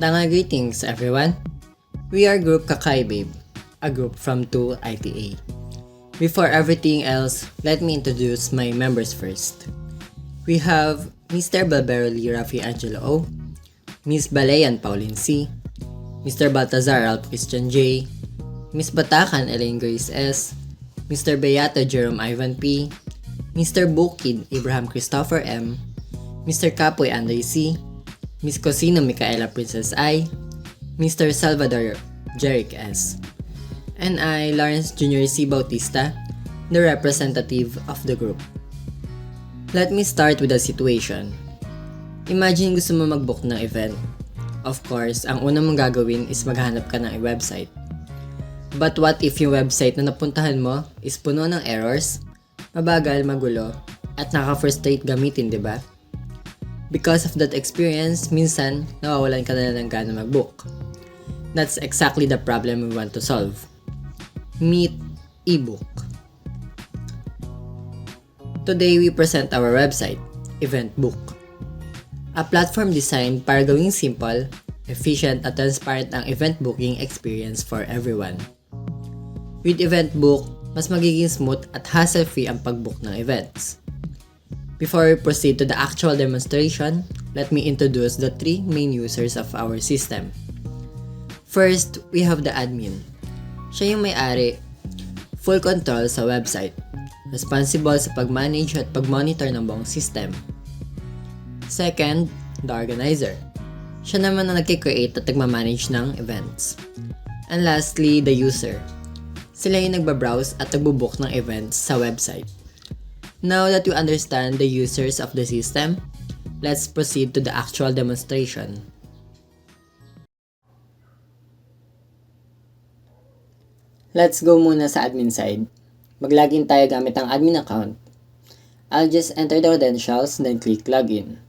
Greetings everyone. We are Group Kakay Babe, a group from 2 ITA. Before everything else, let me introduce my members first. We have Mr. Balberoli Rafi Angelo O, Miss Balayan Pauline C, Mr. Baltazar Alp Christian J, Miss Batakan Elaine Grace S, Mr. Beato Jerome Ivan P, Mr. Bukid Abraham Christopher M, Mr. Kapoy Andre C, Miss Cosino Micaela Princess I, Mr. Salvador Jeric S, and I, Lawrence Jr. C. Bautista, the representative of the group. Let me start with a situation. Imagine gusto mo mag-book ng event. Of course, ang una mong gagawin is maghanap ka ng website. But what if yung website na napuntahan mo is puno ng errors, mabagal, magulo, at nakaka-frustrate gamitin, di ba? Because of that experience, minsan, nawawalan ka na ng gana mag-book. That's exactly the problem we want to solve. Meet ebook. Today, we present our website, EventBook. A platform designed para gawing simple, efficient at transparent ang event booking experience for everyone. With EventBook, mas magiging smooth at hassle-free ang pag-book ng events. Before we proceed to the actual demonstration, let me introduce the three main users of our system. First, we have the admin. Siya yung may-ari, full control sa website, responsible sa pag-manage at pag-monitor ng buong system. Second, the organizer. Siya naman ang nagki-create at nagmamanage ng events. And lastly, the user. Sila yung nagbabrowse at nagbubook ng events sa website. Now that you understand the users of the system, let's proceed to the actual demonstration. Let's go muna sa admin side. Mag-login tayo gamit ang admin account. I'll just enter the credentials, then click login.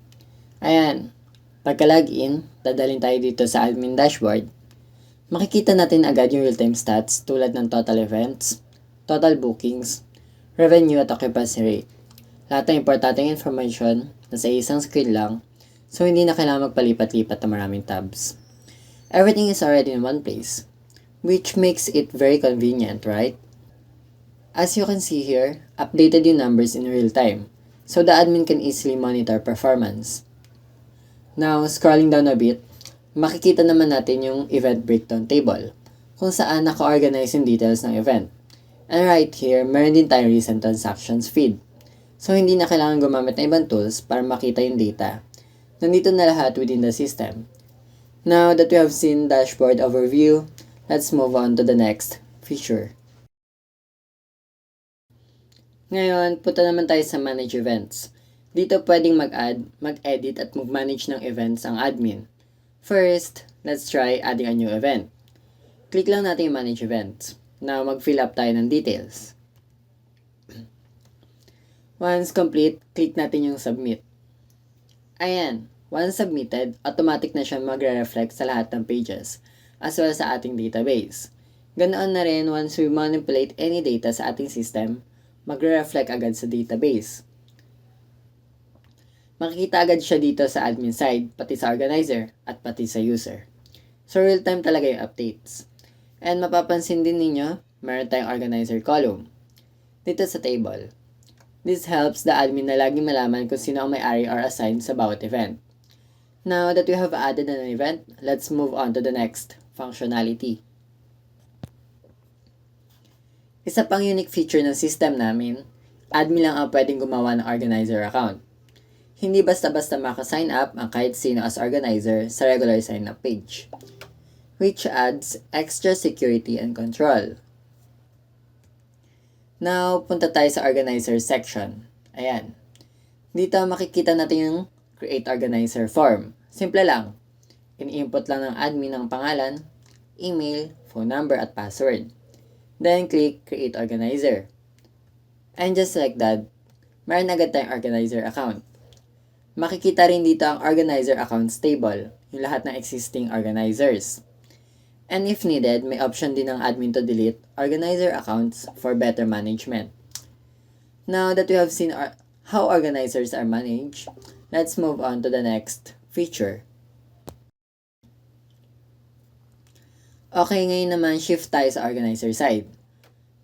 Ayan. Pagka-login, dadalhin tayo dito sa admin dashboard. Makikita natin agad yung real-time stats tulad ng total events, total bookings, revenue at occupancy rate. Lahat ng importanteng information nasa isang screen lang, so hindi na kailangan magpalipat-lipat ng maraming tabs. Everything is already in one place, which makes it very convenient, right? As you can see here, updated yung numbers in real time, so the admin can easily monitor performance. Now, scrolling down a bit, makikita naman natin yung event breakdown table, kung saan naka-organize yung details ng event. And right here, meron din tayong recent transactions feed. So, hindi na kailangan gumamit ng ibang tools para makita yung data. Nandito na lahat within the system. Now that we have seen dashboard overview, let's move on to the next feature. Ngayon, punta naman tayo sa Manage Events. Dito pwedeng mag-add, mag-edit at mag-manage ng events ang admin. First, let's try adding a new event. Click lang natin yung Manage Events. Now, mag-fill up tayo ng details. Once complete, click natin yung Submit. Ayan, once submitted, automatic na siya magre-reflect sa lahat ng pages, as well sa ating database. Ganoon na rin, once we manipulate any data sa ating system, magre-reflect agad sa database. Makikita agad siya dito sa admin side, pati sa organizer, at pati sa user. So, real-time talaga yung updates. And mapapansin din ninyo, meron tayong organizer column dito sa table. This helps the admin na laging malaman kung sino ang may-ari or assigned sa bawat event. Now that we have added an event, let's move on to the next functionality. Isa pang unique feature ng system namin, admin lang ang pwedeng gumawa ng organizer account. Hindi basta-basta maka-sign up ang kahit sino as organizer sa regular sign-up page, which adds extra security and control. Now, punta tayo sa organizer section. Ayan. Dito makikita natin yung create organizer form. Simple lang. In-input lang ng admin ang pangalan, email, phone number at password. Then click create organizer. And just like that, meron agad tayong organizer account. Makikita rin dito ang organizer accounts table, yung lahat ng existing organizers. And if needed, may option din ng admin to delete organizer accounts for better management. Now that we have seen how organizers are managed, let's move on to the next feature. Okay, ngayon naman shift tayo sa organizer side.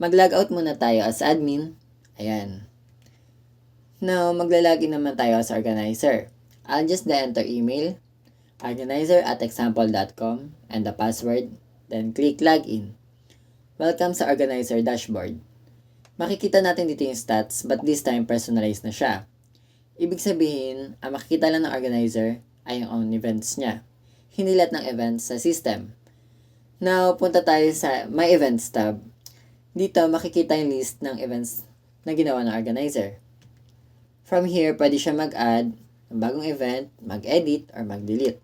Mag-logout muna tayo as admin. Ayan. Now, maglalagin naman tayo as organizer. I'll just enter email, organizer@example.com, and the password, then click login. Welcome sa organizer dashboard. Makikita natin dito yung stats, but this time personalized na siya. Ibig sabihin, ang makikita lang ng organizer ay yung own events niya. Hindi lahat ng events sa system. Now, punta tayo sa My Events tab. Dito, makikita yung list ng events na ginawa ng organizer. From here, pwede siya mag-add ng bagong event, mag-edit, or mag-delete.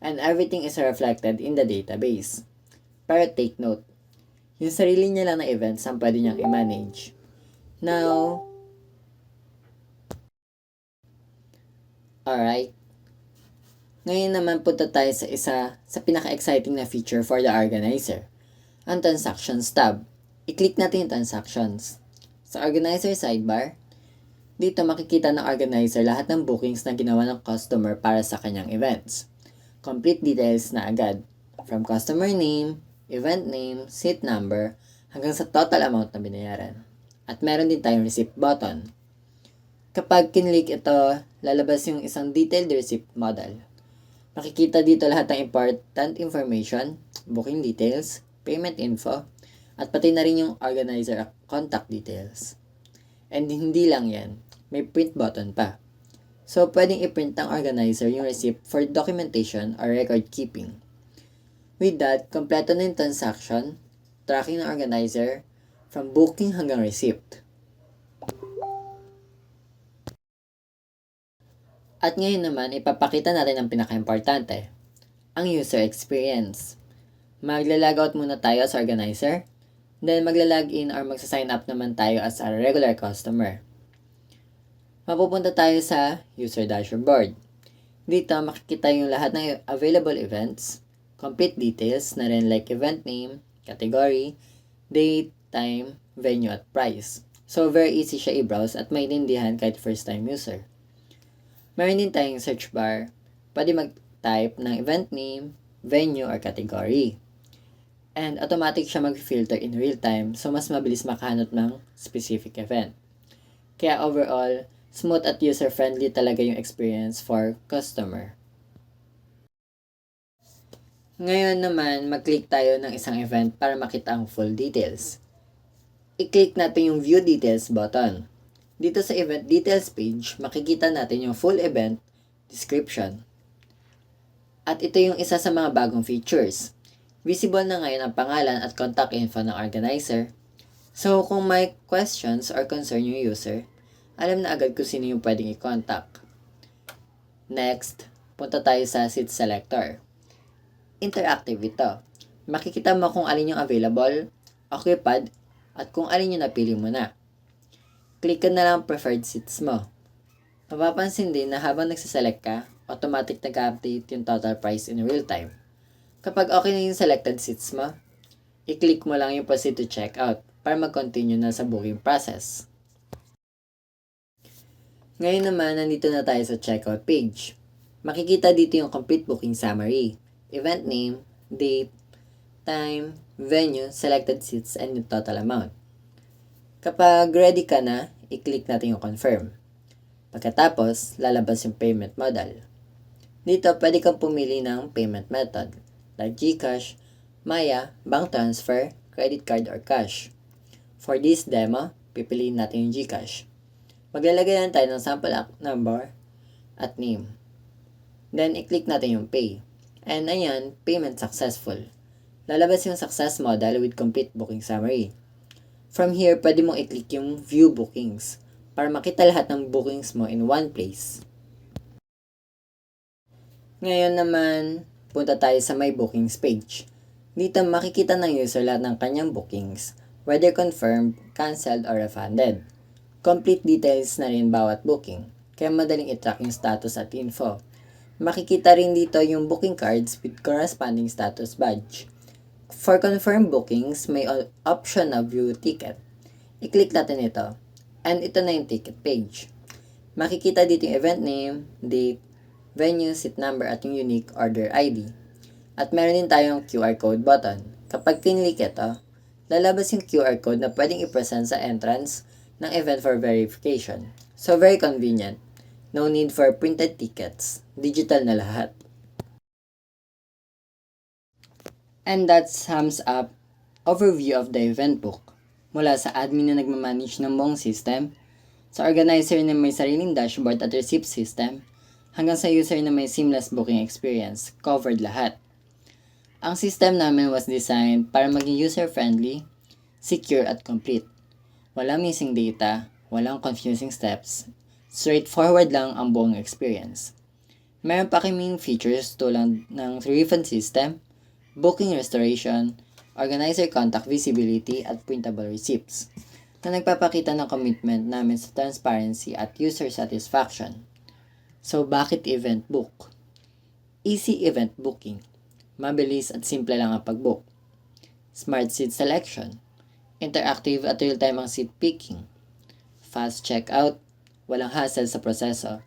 And everything is reflected in the database. Pero take note, yung sarili niya lang na events ang pwede niyang i-manage. Now, alright. Ngayon naman punta tayo sa isa sa pinaka-exciting na feature for the organizer, ang Transactions tab. I-click natin yung Transactions. Sa organizer sidebar, dito makikita ng organizer lahat ng bookings na ginawa ng customer para sa kanyang events. Complete details na agad, from customer name, event name, seat number, hanggang sa total amount na binayaran. At meron din tayong receipt button. Kapag kinlik ito, lalabas yung isang detailed receipt model. Makikita dito lahat ng important information, booking details, payment info, at pati na rin yung organizer contact details. And hindi lang yan, may print button pa. So, pwedeng i-print ng organizer yung receipt for documentation or record keeping. With that, kompleto na yung transaction, tracking ng organizer, from booking hanggang receipt. At ngayon naman, ipapakita natin ang pinaka-importante, ang user experience. Magla-logout muna tayo as organizer, then magla-login or magsa-sign up naman tayo as a regular customer. Mapupunta tayo sa user dashboard. Dito, makikita yung lahat ng available events, complete details na rin like event name, category, date, time, venue, at price. So, very easy siya i-browse at maintindihan kahit first-time user. Meron din tayong search bar. Pwede mag-type ng event name, venue, or category. And automatic siya mag-filter in real time, so mas mabilis makahanap ng specific event. Kaya overall, smooth at user-friendly talaga yung experience for customer. Ngayon naman, mag-click tayo ng isang event para makita ang full details. I-click natin yung View Details button. Dito sa Event Details page, makikita natin yung full event description. At ito yung isa sa mga bagong features. Visible na ngayon ang pangalan at contact info ng organizer. So, kung may questions or concern yung user, alam na agad kung sino yung pwedeng i-contact. Next, punta tayo sa Seat Selector. Interactive ito. Makikita mo kung alin yung available, occupied, at kung alin yung napili mo na. Click ka na lang preferred seats mo. Mapapansin din na habang nagsiselect ka, automatic nag-update yung total price in real time. Kapag okay na yung selected seats mo, i-click mo lang yung proceed to checkout para mag-continue na sa booking process. Ngayon naman, nandito na tayo sa checkout page. Makikita dito yung complete booking summary, event name, date, time, venue, selected seats, and yung total amount. Kapag ready ka na, i-click natin yung confirm. Pagkatapos, lalabas yung payment model. Dito, pwede kang pumili ng payment method, like GCash, Maya, bank transfer, credit card, or cash. For this demo, pipiliin natin yung GCash. Maglalagay lang tayo ng sample number at name. Then, i-click natin yung pay. And ayan, payment successful. Lalabas yung success model with complete booking summary. From here, pwede mong i-click yung view bookings para makita lahat ng bookings mo in one place. Ngayon naman, punta tayo sa My Bookings page. Dito makikita ng user lahat ng kanyang bookings, whether confirmed, cancelled, or refunded. Complete details na rin bawat booking, kaya madaling i-track yung status at info. Makikita rin dito yung booking cards with corresponding status badge. For confirmed bookings, may option na view ticket. I-click natin ito, and ito na yung ticket page. Makikita dito yung event name, date, venue, seat number, at yung unique order ID. At meron din tayong QR code button. Kapag pinlik ito, lalabas yung QR code na pwedeng i-present sa entrance ng event for verification. So very convenient. No need for printed tickets. Digital na lahat. And that sums up overview of the event book. Mula sa admin na nagmamanage ng buong system, sa organizer na may sariling dashboard at receipt system, hanggang sa user na may seamless booking experience, covered lahat. Ang system namin was designed para maging user-friendly, secure at complete. Walang missing data, walang confusing steps, straightforward lang ang buong experience. Meron pa kaming features tulad ng refund system, booking restoration, organizer contact visibility at printable receipts na nagpapakita ng commitment namin sa transparency at user satisfaction. So bakit event book? Easy event booking. Mabilis at simple lang ang pag-book. Smart seat selection. Interactive at real-time ang seat picking. Fast checkout. Walang hassle sa proseso.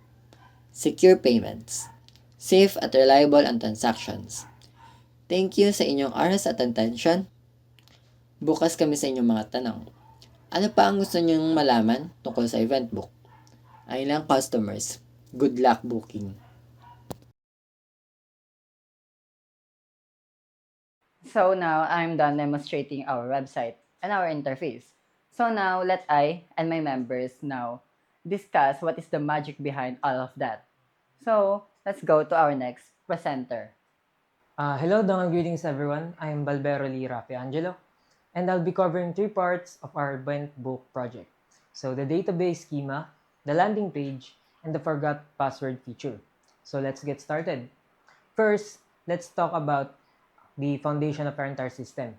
Secure payments. Safe at reliable ang transactions. Thank you sa inyong oras at attention. Bukas kami sa inyong mga tanong. Ano pa ang gusto niyong malaman tungkol sa event book? Ay lang customers. Good luck booking. So now I'm done demonstrating our website and our interface. So now let I and my members now discuss what is the magic behind all of that. So let's go to our next presenter. Hello, Dongang greetings everyone. I'm Balbero Lee Rafi Angelo, and I'll be covering 3 parts of our event book project. So the database schema, the landing page, and the forgot password feature. So let's get started. First, let's talk about the foundation of our entire system,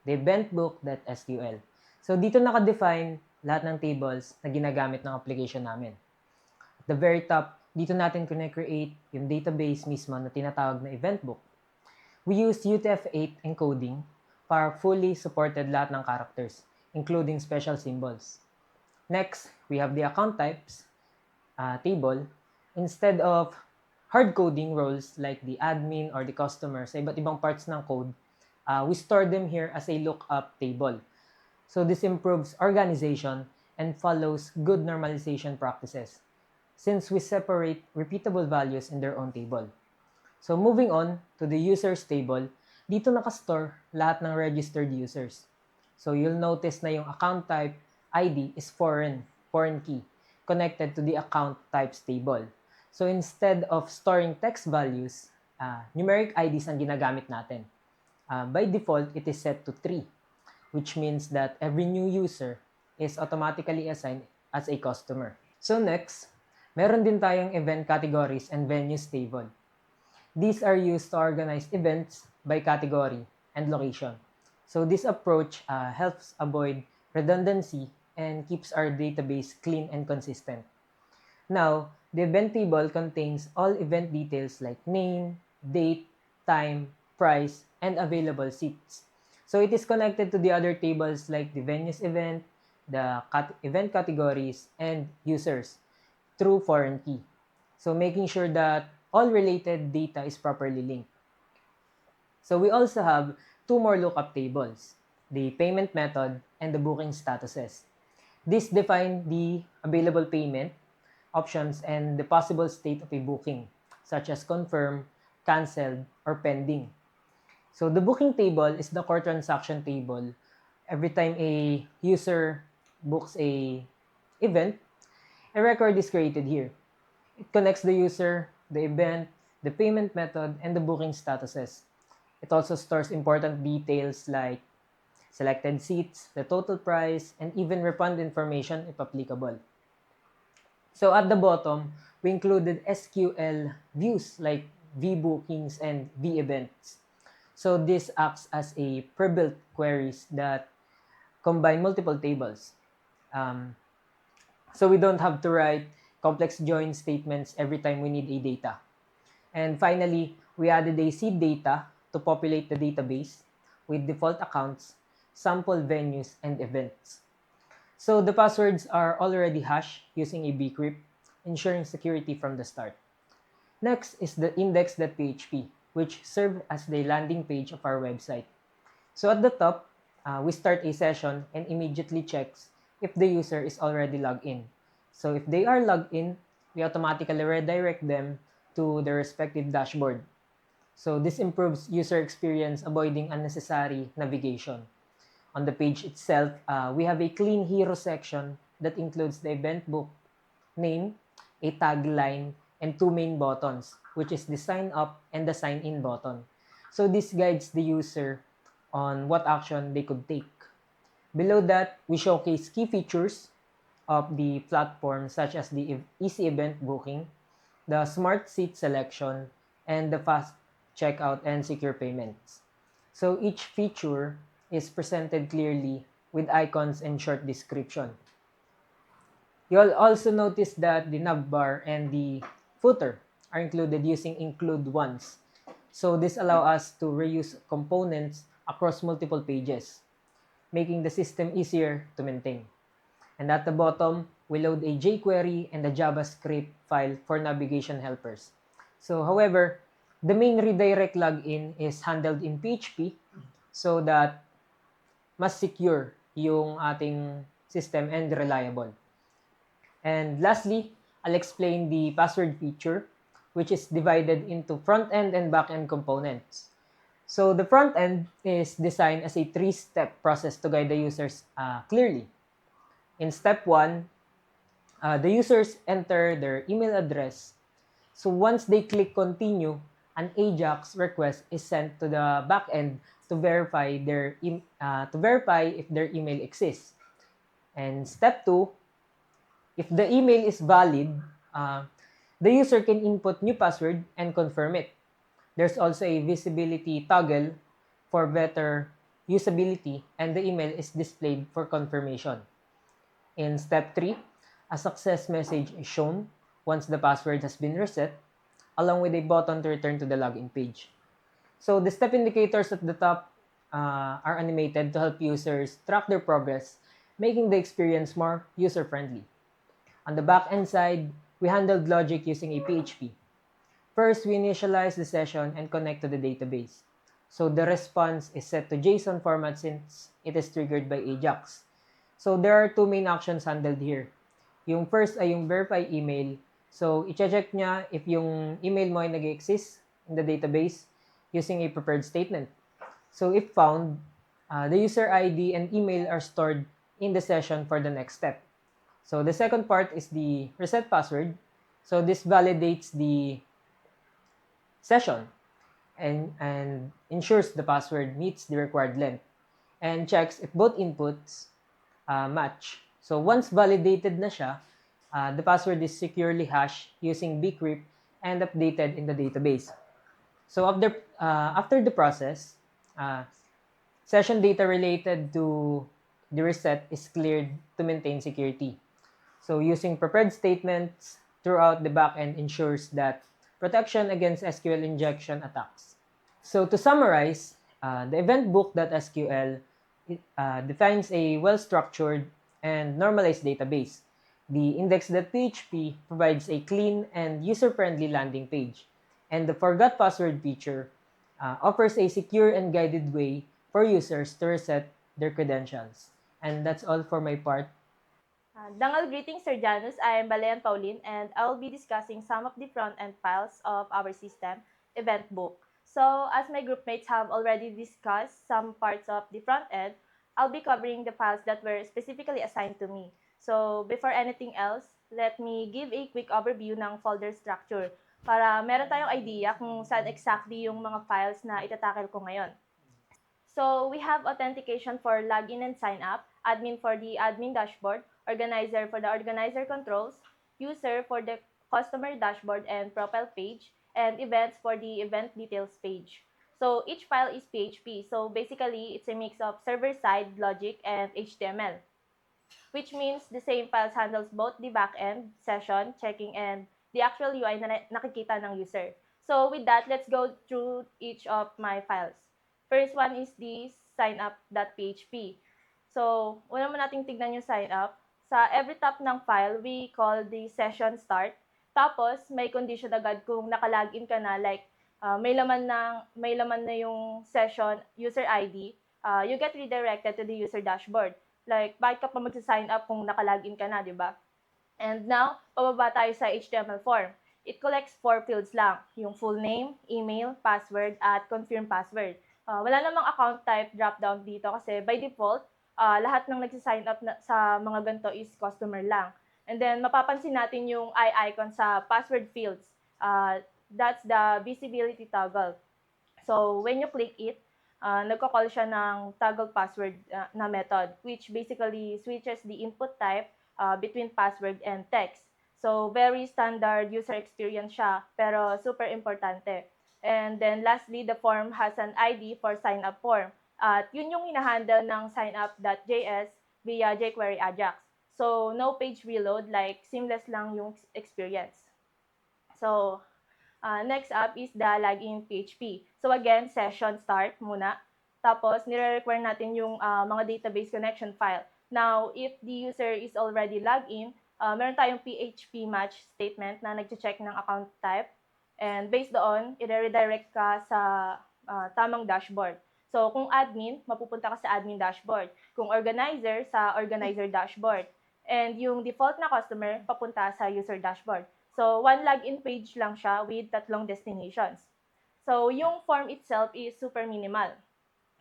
the eventbook.sql. So dito naka-define lahat ng tables na ginagamit ng application namin. At the very top, dito natin create yung database mismo na tinatawag na event book. We use UTF-8 encoding para fully supported lahat ng characters, including special symbols. Next, we have the account types table. Instead of hard coding roles like the admin or the customer sa iba't ibang parts ng code, we store them here as a lookup table. So this improves organization and follows good normalization practices since we separate repeatable values in their own table. So moving on to the users table, dito nakastore lahat ng registered users. So you'll notice na yung account type ID is foreign key, connected to the account types table. So instead of storing text values, numeric IDs ang ginagamit natin. By default, it is set to 3, which means that every new user is automatically assigned as a customer. So next, meron din tayong event categories and venues table. These are used to organize events by category and location. So this approach helps avoid redundancy and keeps our database clean and consistent. Now, the event table contains all event details like name, date, time, price, and available seats. So it is connected to the other tables like the venues event, the event categories, and users through foreign key. So making sure that all related data is properly linked. So we also have 2 more lookup tables, the payment method and the booking statuses. These define the available payment options and the possible state of a booking, such as confirmed, canceled, or pending. So the booking table is the core transaction table. Every time a user books a event, a record is created here. It connects the user, the event, the payment method, and the booking statuses. It also stores important details like selected seats, the total price, and even refund information if applicable. So at the bottom, we included SQL views like vBookings and vEvents. So this acts as a pre-built queries that combine multiple tables. So we don't have to write complex join statements every time we need a data. And finally, we added a seed data to populate the database with default accounts, sample venues, and events. So the passwords are already hashed using a bcrypt, ensuring security from the start. Next is the index.php, which serves as the landing page of our website. So at the top, we start a session and immediately checks if the user is already logged in. So if they are logged in, we automatically redirect them to their respective dashboard. So this improves user experience, avoiding unnecessary navigation. On the page itself, we have a clean hero section that includes the event book name, a tagline, and two main buttons, which is the sign up and the sign in button. So this guides the user on what action they could take. Below that, we showcase key features of the platform such as the easy event booking, the smart seat selection, and the fast checkout and secure payments. So each feature is presented clearly with icons and short description. You'll also notice that the navbar and the footer are included using include once. So this allows us to reuse components across multiple pages, making the system easier to maintain. And at the bottom, we load a jQuery and a JavaScript file for navigation helpers. So however, the main redirect login is handled in PHP so that mas secure yung ating system and reliable. And lastly, I'll explain the password feature, which is divided into front-end and back-end components. So the front-end is designed as a three-step process to guide the users clearly. In step one, the users enter their email address. So once they click continue, an AJAX request is sent to the backend to verify if their email exists. And step two, if the email is valid, the user can input new password and confirm it. There's also a visibility toggle for better usability, and the email is displayed for confirmation. In step 3, a success message is shown once the password has been reset, along with a button to return to the login page. So the step indicators at the top are animated to help users track their progress, making the experience more user-friendly. On the back-end side, we handled logic using a PHP. First, we initialize the session and connect to the database. So the response is set to JSON format since it is triggered by AJAX. So there are two main actions handled here. Yung first ay yung verify email. So i-check niya if yung email mo ay nag-exist in the database using a prepared statement. So if found, the user ID and email are stored in the session for the next step. So the second part is the reset password. So this validates the session and ensures the password meets the required length and checks if both inputs match. So once validated na siya, the password is securely hashed using bcrypt and updated in the database. So after the process, session data related to the reset is cleared to maintain security. So using prepared statements throughout the backend ensures that protection against SQL injection attacks. So to summarize, the eventbook.sql defines a well-structured and normalized database. The index.php provides a clean and user-friendly landing page. And the forgot password feature offers a secure and guided way for users to reset their credentials. And that's all for my part. Dangal greetings, Sir Janus. I am Balayan Pauline, and I will be discussing some of the front-end files of our system, Event Book. So, as my group mates have already discussed some parts of the front-end, I'll be covering the files that were specifically assigned to me. So, before anything else, let me give a quick overview ng folder structure para meron tayong idea kung saan exactly yung mga files na itatackle ko ngayon. So we have authentication for login and sign up, admin for the admin dashboard, organizer for the organizer controls, user for the customer dashboard and profile page, and events for the event details page. So each file is PHP. So basically, it's a mix of server-side logic and HTML, which means the same files handles both the backend, session, checking, and the actual UI na nakikita ng user. So with that, let's go through each of my files. First one is the signup.php. So, una mo nating tignan yung signup. Sa every top ng file, we call the session start. Tapos, may condition agad kung nakalagin ka na, like may laman na yung session user ID, you get redirected to the user dashboard. Like, bakit ka pa magsa-sign up kung naka-login ka na, di ba? And now, pababa tayo sa HTML form. It collects 4 fields lang, yung full name, email, password, at confirm password. Wala namang account type drop-down dito kasi by default, lahat ng nagsisign up sa mga ganito is customer lang. And then, mapapansin natin yung eye icon sa password fields. That's the visibility toggle. So, when you click it, nagko-call siya ng toggle password na method, which basically switches the input type between password and text. So, very standard user experience siya, pero super importante. And then lastly, the form has an ID for sign up form. At yun yung hinahandle ng signup.js via jQuery Ajax. So, no page reload, like seamless lang yung experience. So, next up is the login PHP. So again, session start muna. Tapos, nire-require natin yung mga database connection file. Now, if the user is already logged in, meron tayong PHP match statement na nag-check ng account type. And based doon, i-redirect ka sa tamang dashboard. So, kung admin, mapupunta ka sa admin dashboard. Kung organizer, sa organizer dashboard. And yung default na customer, papunta sa user dashboard. So, one login page lang siya with 3 destinations. So, yung form itself is super minimal.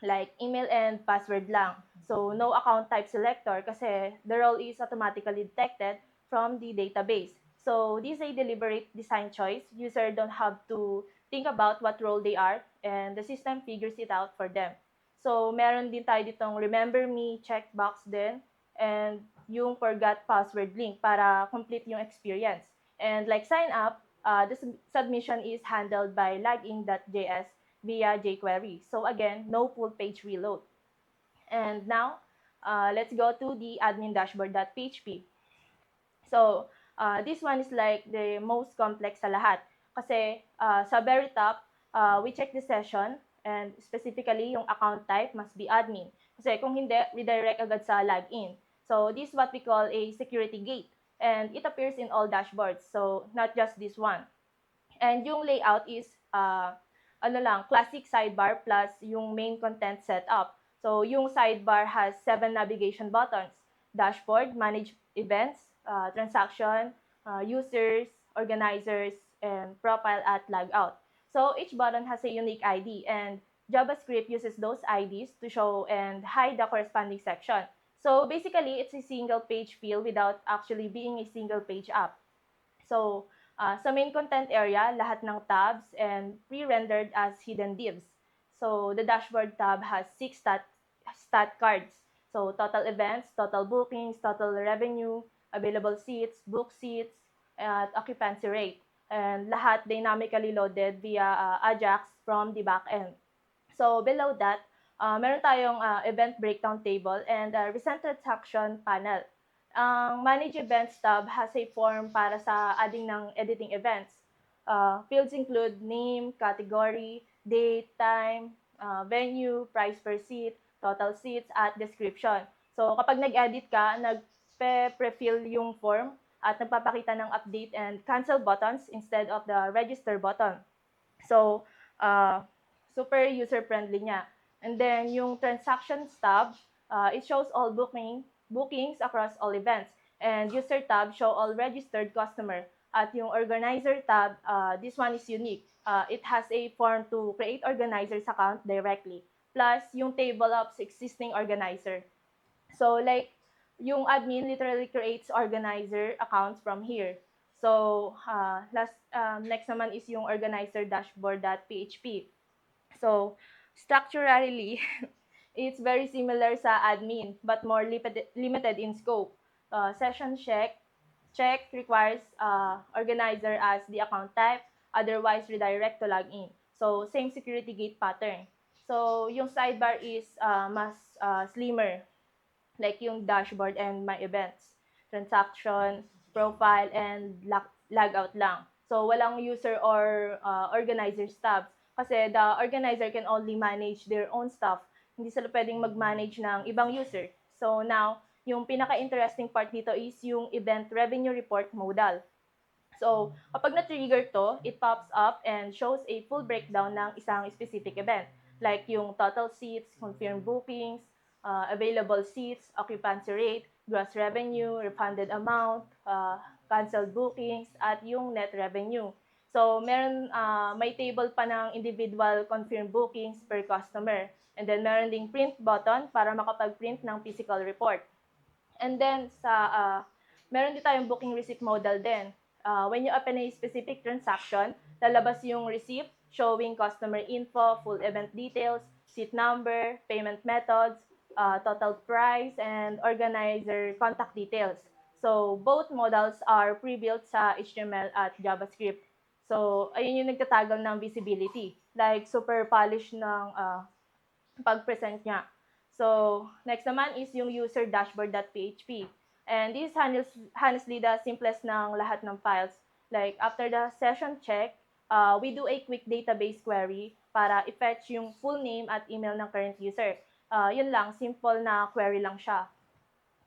Like, email and password lang. So, no account type selector kasi the role is automatically detected from the database. So, this is a deliberate design choice. User don't have to think about what role they are and the system figures it out for them. So, meron din tayo ditong remember me checkbox din and yung forgot password link para complete yung experience. And like sign up, the submission is handled by login.js via jQuery. So again, no full page reload. And now, let's go to the admin dashboard.php. So this one is like the most complex sa lahat. Kasi sa very top, we check the session and specifically yung account type must be admin. Kasi kung hindi, redirect agad sa login. So this is what we call a security gate. And it appears in all dashboards, so not just this one. And yung layout is classic sidebar plus yung main content setup. So yung sidebar has 7 navigation buttons: dashboard, manage events, transaction, users, organizers, and profile at logout. So each button has a unique ID, and JavaScript uses those IDs to show and hide the corresponding section. So basically, it's a single page feel without actually being a single page app. So sa main content area, lahat ng tabs and pre-rendered as hidden divs. So the dashboard tab has 6 stat cards. So total events, total bookings, total revenue, available seats, book seats, at occupancy rate. And lahat dynamically loaded via Ajax from the backend. So below that, meron tayong event breakdown table and recent transaction panel. Ang Manage Events tab has a form para sa adding ng editing events. Fields include name, category, date, time, venue, price per seat, total seats, at description. So kapag nag-edit ka, nagpe-prefill yung form at nagpapakita ng update and cancel buttons instead of the register button. So, super user-friendly niya. And then, yung transactions tab, it shows all bookings across all events. And user tab show all registered customer. At yung organizer tab, this one is unique. It has a form to create organizer's account directly. Plus, yung table of existing organizer. So, like, yung admin literally creates organizer accounts from here. So, next naman is yung organizer dashboard.php. So, structurally, it's very similar sa admin, but more limited in scope. Session check requires organizer as the account type, otherwise redirect to login. So, same security gate pattern. So, yung sidebar is mas slimmer, like yung dashboard and my events, transaction, profile, and logout lang. So, walang user or organizer tabs. Kasi the organizer can only manage their own stuff. Hindi sila pwedeng mag-manage ng ibang user. So now, yung pinaka-interesting part dito is yung event revenue report modal. So, kapag na-trigger to, it pops up and shows a full breakdown ng isang specific event. like yung total seats, confirmed bookings, available seats, occupancy rate, gross revenue, refunded amount, canceled bookings, at yung net revenue. So, may table pa ng individual confirmed bookings per customer. And then, meron ding print button para makapag-print ng physical report. And then, meron din tayong booking receipt modal din. When you open a specific transaction, lalabas yung receipt showing customer info, full event details, seat number, payment methods, total price, and organizer contact details. So, both models are pre-built sa HTML at JavaScript. So, ayun yung nagtatagal ng visibility. Like, super polished ng pag-present niya. So, next naman is yung user dashboard.php. And this is honestly the simplest ng lahat ng files. Like, after the session check, we do a quick database query para i-fetch yung full name at email ng current user. Yun lang, simple na query lang siya.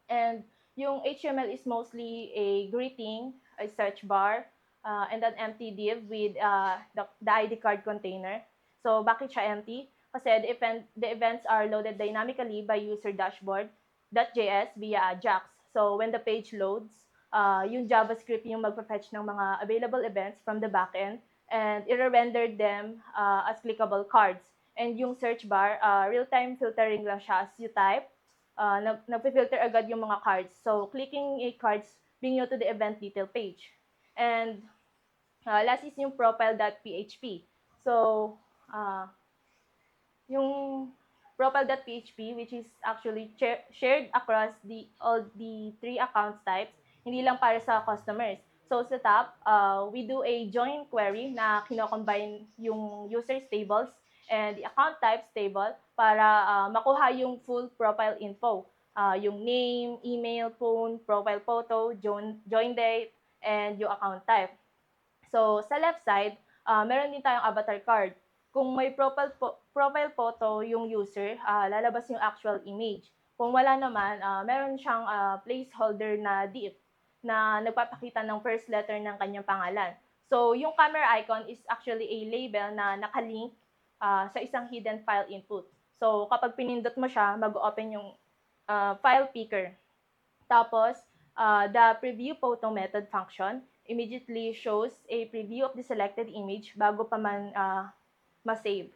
And yung HTML is mostly a greeting, a search bar, and an empty div with the ID card container. So, bakit siya empty? Kasi the events are loaded dynamically by user dashboard.js via Ajax. So, when the page loads, yung JavaScript yung magpa-fetch ng mga available events from the backend and i-render them as clickable cards. And yung search bar, real-time filtering lang siya as you type. Nagpi-filter agad yung mga cards. So, clicking a cards bring you to the event detail page. And last is yung profile.php. So, yung profile.php, which is actually shared across all the 3 account types, hindi lang para sa customers. So, sa top, we do a join query na kino-combine yung users tables and the account types table para makuha yung full profile info. Yung name, email, phone, profile photo, join date, and yung account type. So, sa left side, meron din tayong avatar card. Kung may profile photo yung user, lalabas yung actual image. Kung wala naman, meron siyang placeholder na div na nagpapakita ng first letter ng kanyang pangalan. So, yung camera icon is actually a label na nakalink sa isang hidden file input. So, kapag pinindot mo siya, mag-open yung file picker. Tapos, the preview photo method function immediately shows a preview of the selected image bago pa man ma-save.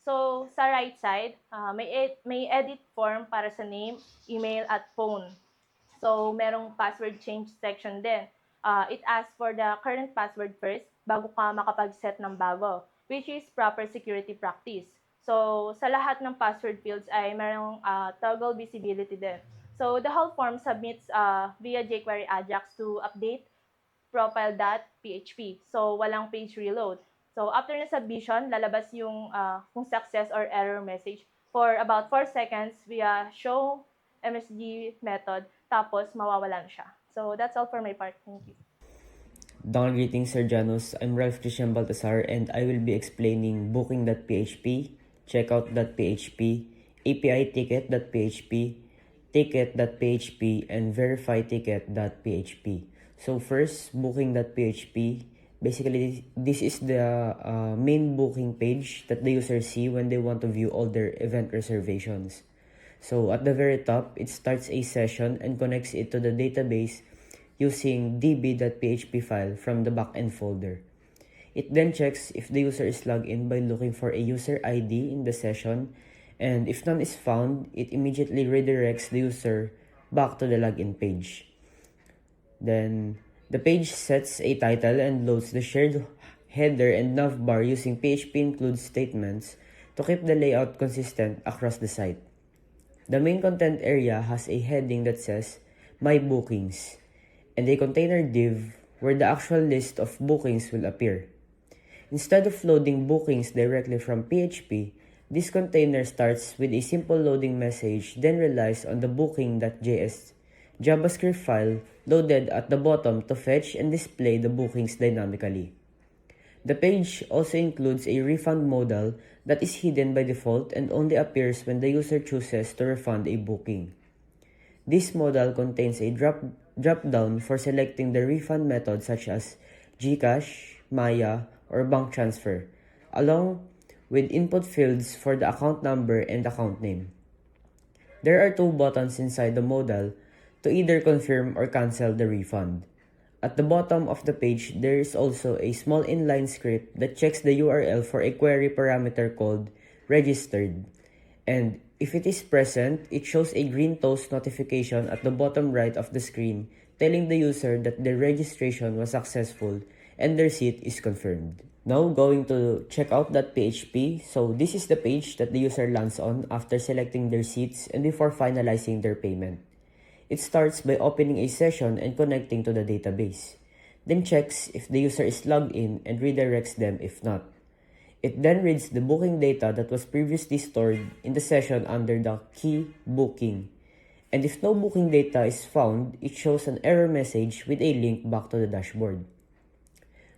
So, sa right side, may edit form para sa name, email, at phone. So, merong password change section din. It asks for the current password first bago ka makapag-set ng bago, which is proper security practice. So, sa lahat ng password fields ay merong toggle visibility din. So, the whole form submits via jQuery Ajax to update profile.php. So, walang page reload. So, after na submission, lalabas yung kung success or error message for about 4 seconds via show MSG method, tapos mawawalan siya. So, that's all for my part. Thank you. Greetings, Sir Janus. I'm Ralph Christian Baltasar, and I will be explaining booking.php, checkout.php, API ticket.php, ticket.php, and verifyticket.php. So first, booking.php. Basically, this is the main booking page that the users see when they want to view all their event reservations. So at the very top, it starts a session and connects it to the database using db.php file from the backend folder. It then checks if the user is logged in by looking for a user ID in the session, and if none is found, it immediately redirects the user back to the login page. Then, the page sets a title and loads the shared header and navbar using PHP include statements to keep the layout consistent across the site. The main content area has a heading that says My Bookings and a container div where the actual list of bookings will appear. Instead of loading bookings directly from PHP, this container starts with a simple loading message, then relies on the booking.js JavaScript file loaded at the bottom to fetch and display the bookings dynamically. The page also includes a refund modal that is hidden by default and only appears when the user chooses to refund a booking. This modal contains a drop-down for selecting the refund method such as GCash, Maya, or bank transfer, along with input fields for the account number and account name. There are two buttons inside the modal to either confirm or cancel the refund. At the bottom of the page, there is also a small inline script that checks the URL for a query parameter called registered. And if it is present, it shows a green toast notification at the bottom right of the screen telling the user that their registration was successful and their seat is confirmed. Now going to checkout.php. So this is the page that the user lands on after selecting their seats and before finalizing their payment. It starts by opening a session and connecting to the database. Then checks if the user is logged in and redirects them if not. It then reads the booking data that was previously stored in the session under the key booking. And if no booking data is found, it shows an error message with a link back to the dashboard.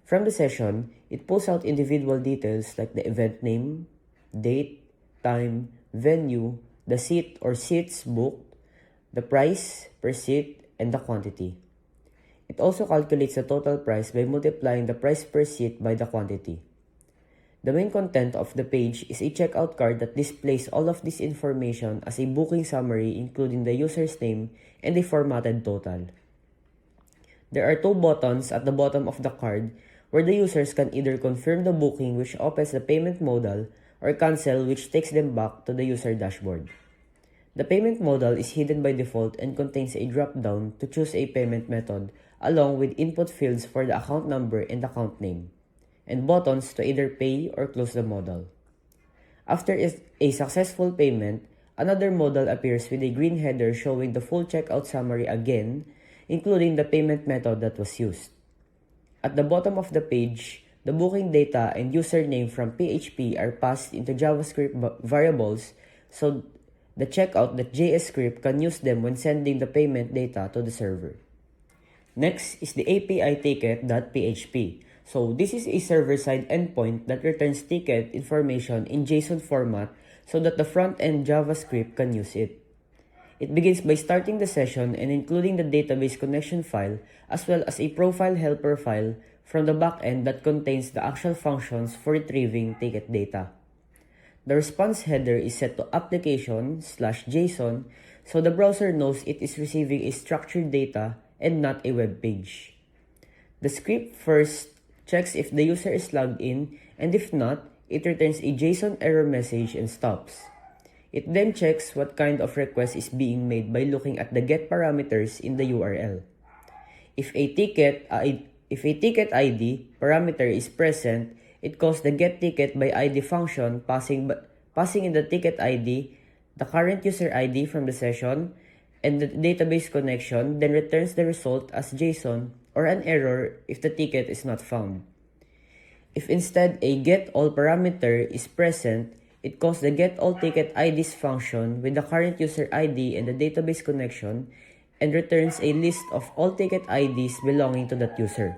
From the session, it pulls out individual details like the event name, date, time, venue, the seat or seats booked, the price per seat, and the quantity. It also calculates the total price by multiplying the price per seat by the quantity. The main content of the page is a checkout card that displays all of this information as a booking summary including the user's name and a formatted total. There are two buttons at the bottom of the card where the users can either confirm the booking, which opens the payment modal, or cancel, which takes them back to the user dashboard. The payment modal is hidden by default and contains a drop-down to choose a payment method along with input fields for the account number and account name, and buttons to either pay or close the modal. After a successful payment, another modal appears with a green header showing the full checkout summary again, including the payment method that was used. At the bottom of the page, the booking data and username from PHP are passed into JavaScript variables so the checkout.js script can use them when sending the payment data to the server. Next is the API ticket.php. So this is a server-side endpoint that returns ticket information in JSON format so that the front-end JavaScript can use it. It begins by starting the session and including the database connection file as well as a profile helper file from the backend that contains the actual functions for retrieving ticket data. The response header is set to application/JSON so the browser knows it is receiving a structured data and not a web page. The script first checks if the user is logged in, and if not, it returns a JSON error message and stops. It then checks what kind of request is being made by looking at the get parameters in the URL. If a ticket ID parameter is present, it calls the getTicketById function passing in the ticket ID, the current user ID from the session, and the database connection, then returns the result as JSON or an error if the ticket is not found. If instead a getAll parameter is present, it calls the getAllTicketIDs function with the current user ID and the database connection and returns a list of all ticket IDs belonging to that user.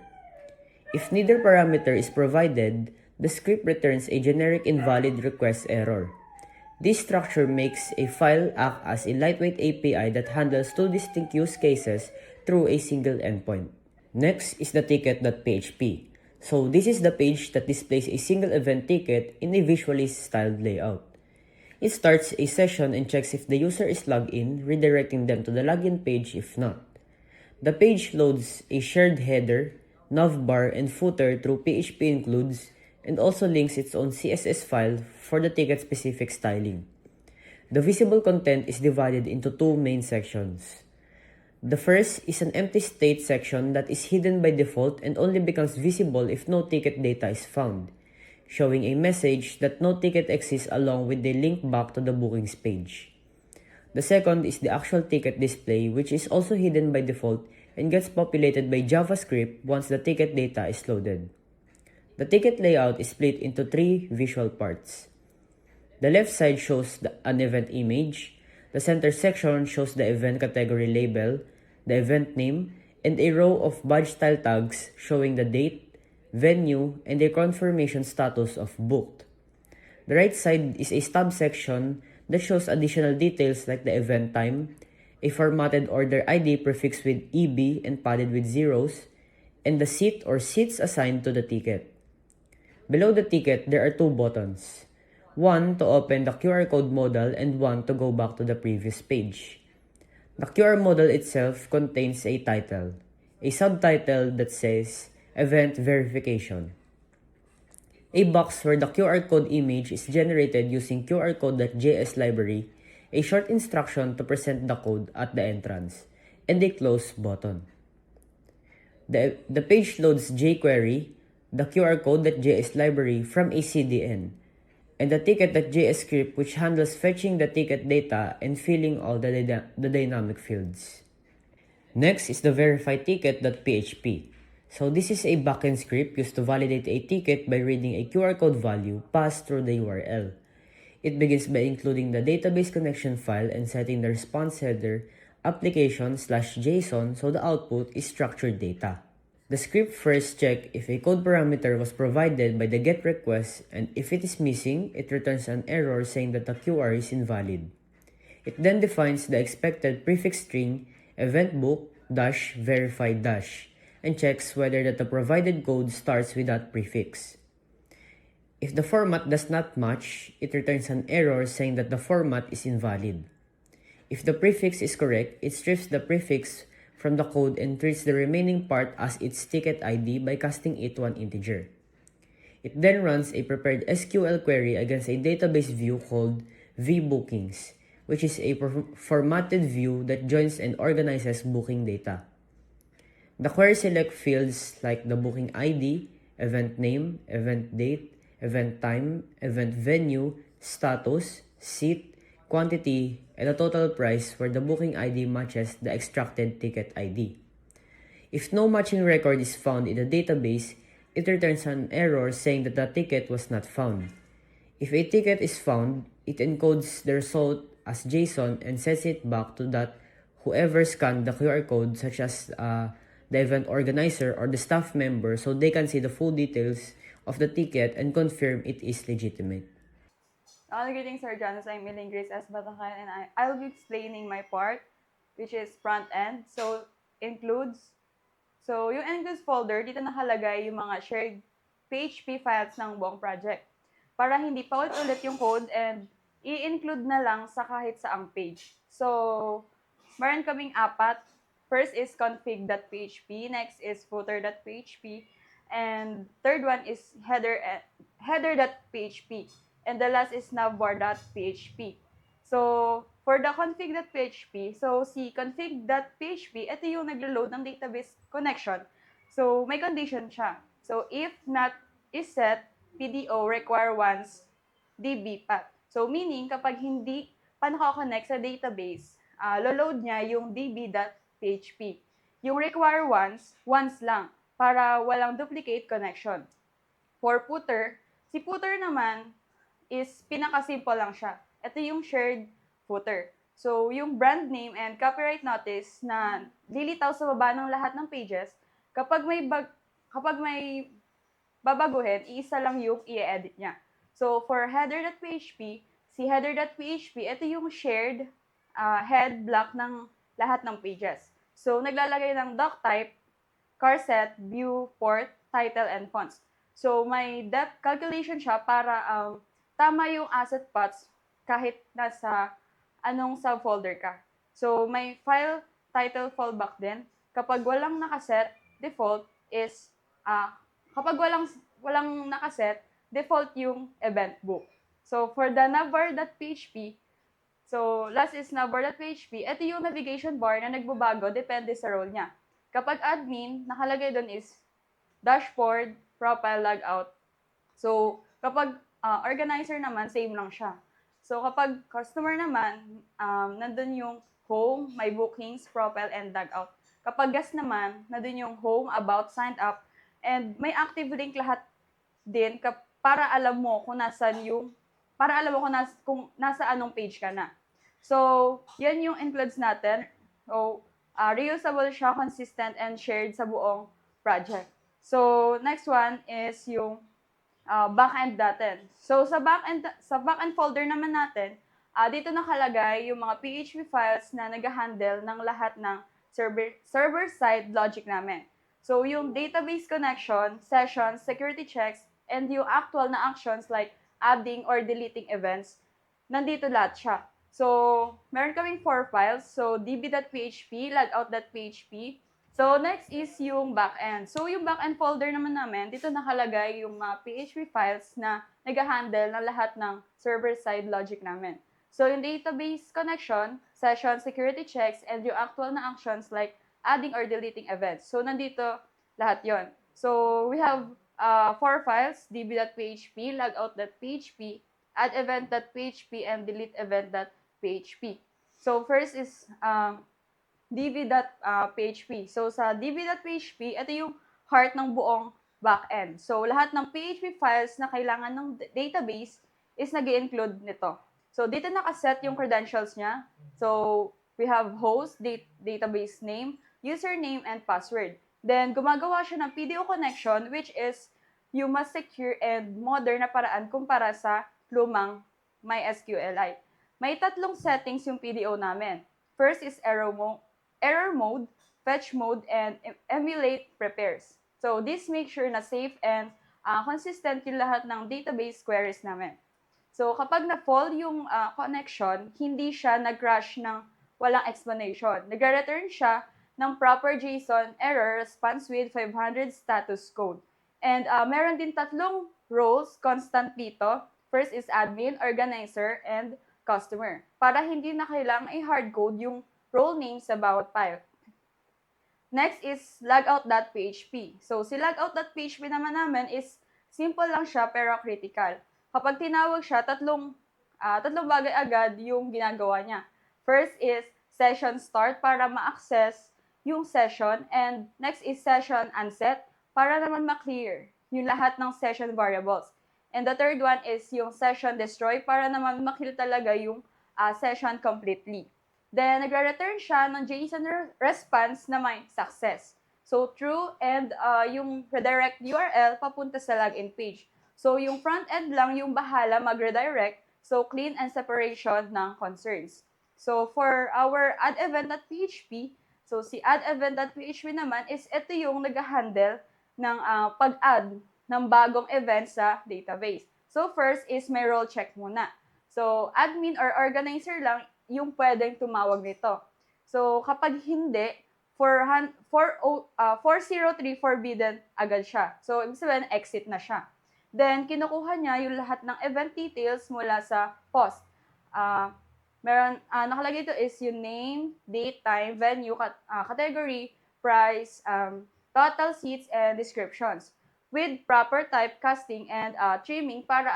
If neither parameter is provided, the script returns a generic invalid request error. This structure makes a file act as a lightweight API that handles two distinct use cases through a single endpoint. Next is the ticket.php. So this is the page that displays a single event ticket in a visually styled layout. It starts a session and checks if the user is logged in, redirecting them to the login page if not. The page loads a shared header, navbar, and footer through PHP includes, and also links its own CSS file for the ticket-specific styling. The visible content is divided into two main sections. The first is an empty state section that is hidden by default and only becomes visible if no ticket data is found, showing a message that no ticket exists along with the link back to the bookings page. The second is the actual ticket display, which is also hidden by default and gets populated by JavaScript once the ticket data is loaded. The ticket layout is split into three visual parts. The left side shows an event image, the center section shows the event category label, the event name, and a row of badge style tags showing the date, venue, and a confirmation status of booked. The right side is a stub section that shows additional details like the event time, a formatted order ID prefixed with EB and padded with zeros, and the seat or seats assigned to the ticket. Below the ticket, there are two buttons. one to open the QR code modal and one to go back to the previous page. The QR modal itself contains a title, a subtitle that says Event Verification, a box where the QR code image is generated using QRCode.js library, a short instruction to present the code at the entrance, and a close button. The page loads jQuery, the QRCode.js library from a CDN, and the ticket.js script which handles fetching the ticket data and filling all the dynamic fields. Next is the verify-ticket.php. So this is a backend script used to validate a ticket by reading a QR code value passed through the URL. It begins by including the database connection file and setting the response header application/JSON so the output is structured data. The script first checks if a code parameter was provided by the GET request, and if it is missing, it returns an error saying that the QR is invalid. It then defines the expected prefix string eventbook-verify- and checks whether that the provided code starts with that prefix. If the format does not match, it returns an error saying that the format is invalid. If the prefix is correct, it strips the prefix from the code and treats the remaining part as its ticket ID by casting it one integer. It then runs a prepared SQL query against a database view called vBookings, which is a formatted view that joins and organizes booking data. The query selects fields like the booking ID, event name, event date, event time, event venue, status, seat, quantity, and the total price where the booking ID matches the extracted ticket ID. If no matching record is found in the database, it returns an error saying that the ticket was not found. If a ticket is found, it encodes the result as JSON and sends it back to that whoever scanned the QR code, such as the event organizer or the staff member, so they can see the full details of the ticket and confirm it is legitimate. Greetings, Sir Janus. I'm Elaine Grace S. Batacan, and I'll be explaining my part, which is front end. So, yung includes folder, dito nakalagay yung mga shared PHP files ng buong project. Para hindi pa ulit yung code and i-include na lang sa kahit saang page. So, meron kaming apat. First is config.php, next is footer.php, and third one is header.php, and the last is navbar.php. So, for the config.php, si config.php, ito yung naglo-load ng database connection. So, may condition siya. So, if not is set, PDO require once DB path. So, meaning, kapag hindi pa nakakonect sa database, lo-load niya yung db.php. Yung require once lang, para walang duplicate connection. For footer, si footer naman is pinaka-simple lang siya. Ito yung shared footer. So, yung brand name and copyright notice na lilitaw sa baba ng lahat ng pages, kapag may babaguhin, iisa lang yung i-edit niya. So, for header.php, si header.php, ito yung shared head block ng lahat ng pages. So, naglalagay ng doc type, charset, view, port, title, and fonts. So, may depth calculation siya para tama yung asset paths kahit nasa anong subfolder ka. So, may file title fallback din. Kapag walang nakaset, default is, kapag walang nakaset, default yung event book. So, for the navbar.php, so, last is navbar.php, ito yung navigation bar na nagbabago depende sa role niya. Kapag admin, nakalagay doon is dashboard, profile, logout. So, kapag organizer naman, same lang siya. So, kapag customer naman, nandun yung home, my bookings, profile, and logout. Kapag guest naman, nandun yung home, about, signed up, and may active link lahat din para alam mo kung kung nasa anong page ka na. So, yan yung includes natin. So, reusable siya, consistent, and shared sa buong project. So, next one is yung backend natin. So, sa backend folder naman natin, dito nakalagay yung mga PHP files na nag-handle ng lahat ng server-side logic namin. So, yung database connection, sessions, security checks, and yung actual na actions like adding or deleting events, nandito lahat siya. So, meron kaming 4 files. So, db.php, logout.php. So, next is yung backend. So, yung backend folder naman namin, dito nakalagay yung mga PHP files na nag-handle ng lahat ng server-side logic namin. So, yung database connection, session security checks, and yung actual na actions like adding or deleting events. So, nandito lahat yon. So, we have 4 files, db.php, logout.php, add event.php, and delete event.php. So, first is db.php. So, sa db.php, ito yung heart ng buong backend. So, lahat ng PHP files na kailangan ng database is nag-include nito. So, dito nakaset yung credentials niya. So, we have host, database name, username, and password. Then, gumagawa siya ng PDO connection, which is yung mas secure and modern na paraan kumpara sa lumang MySQLite. May 3 settings yung PDO namin. First is error mode, fetch mode, and emulate prepares. So, this makes sure na safe and consistent yung lahat ng database queries namin. So, kapag na-fall yung connection, hindi siya nag-crash ng walang explanation. Nag-return siya ng proper JSON error response with 500 status code. And meron din 3 roles constant dito. First is admin, organizer, and customer. Para hindi na kailangang i-hardcode yung role name sa bawat file. Next is logout.php. So, si logout.php naman namin is simple lang siya pero critical. Kapag tinawag siya, tatlong bagay agad yung ginagawa niya. First is session start para ma-access yung session, and next is session unset para naman ma-clear yung lahat ng session variables. And the third one is yung session destroy para naman ma-kill talaga yung session completely. Then, nagre-return siya ng JSON response na may success. So, true, and yung redirect URL papunta sa login page. So, yung front end lang yung bahala mag-redirect, so clean and separation ng concerns. So, for our add event.php, so si add event.php naman is ito yung nag-handle ng pag-add ng bagong event sa database. So, first is may role check muna. So, admin or organizer lang yung pwedeng tumawag nito. So, kapag hindi, 403 forbidden agad siya. So, ibig sabihin, exit na siya. Then, kinukuha niya yung lahat ng event details mula sa post. Nakalagay ito is yung name, date, time, venue, category, price, total seats, and descriptions. With proper typecasting and trimming para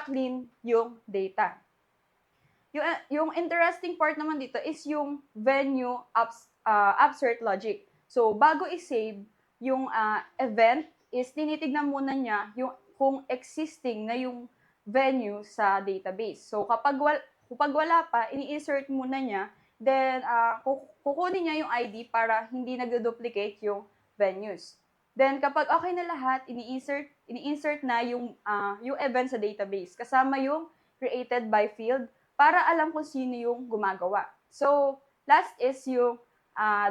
clean yung data. Yung interesting part naman dito is yung venue abstract logic. So, bago i-save yung event, is tinitignan muna niya kung existing na yung venue sa database. So, kapag wala pa, ini-insert muna niya, then kukunin niya yung ID para hindi nag-duplicate yung venues. Then, kapag okay na lahat, ini-insert na yung event sa database, kasama yung created by field, para alam kung sino yung gumagawa. So, last is yung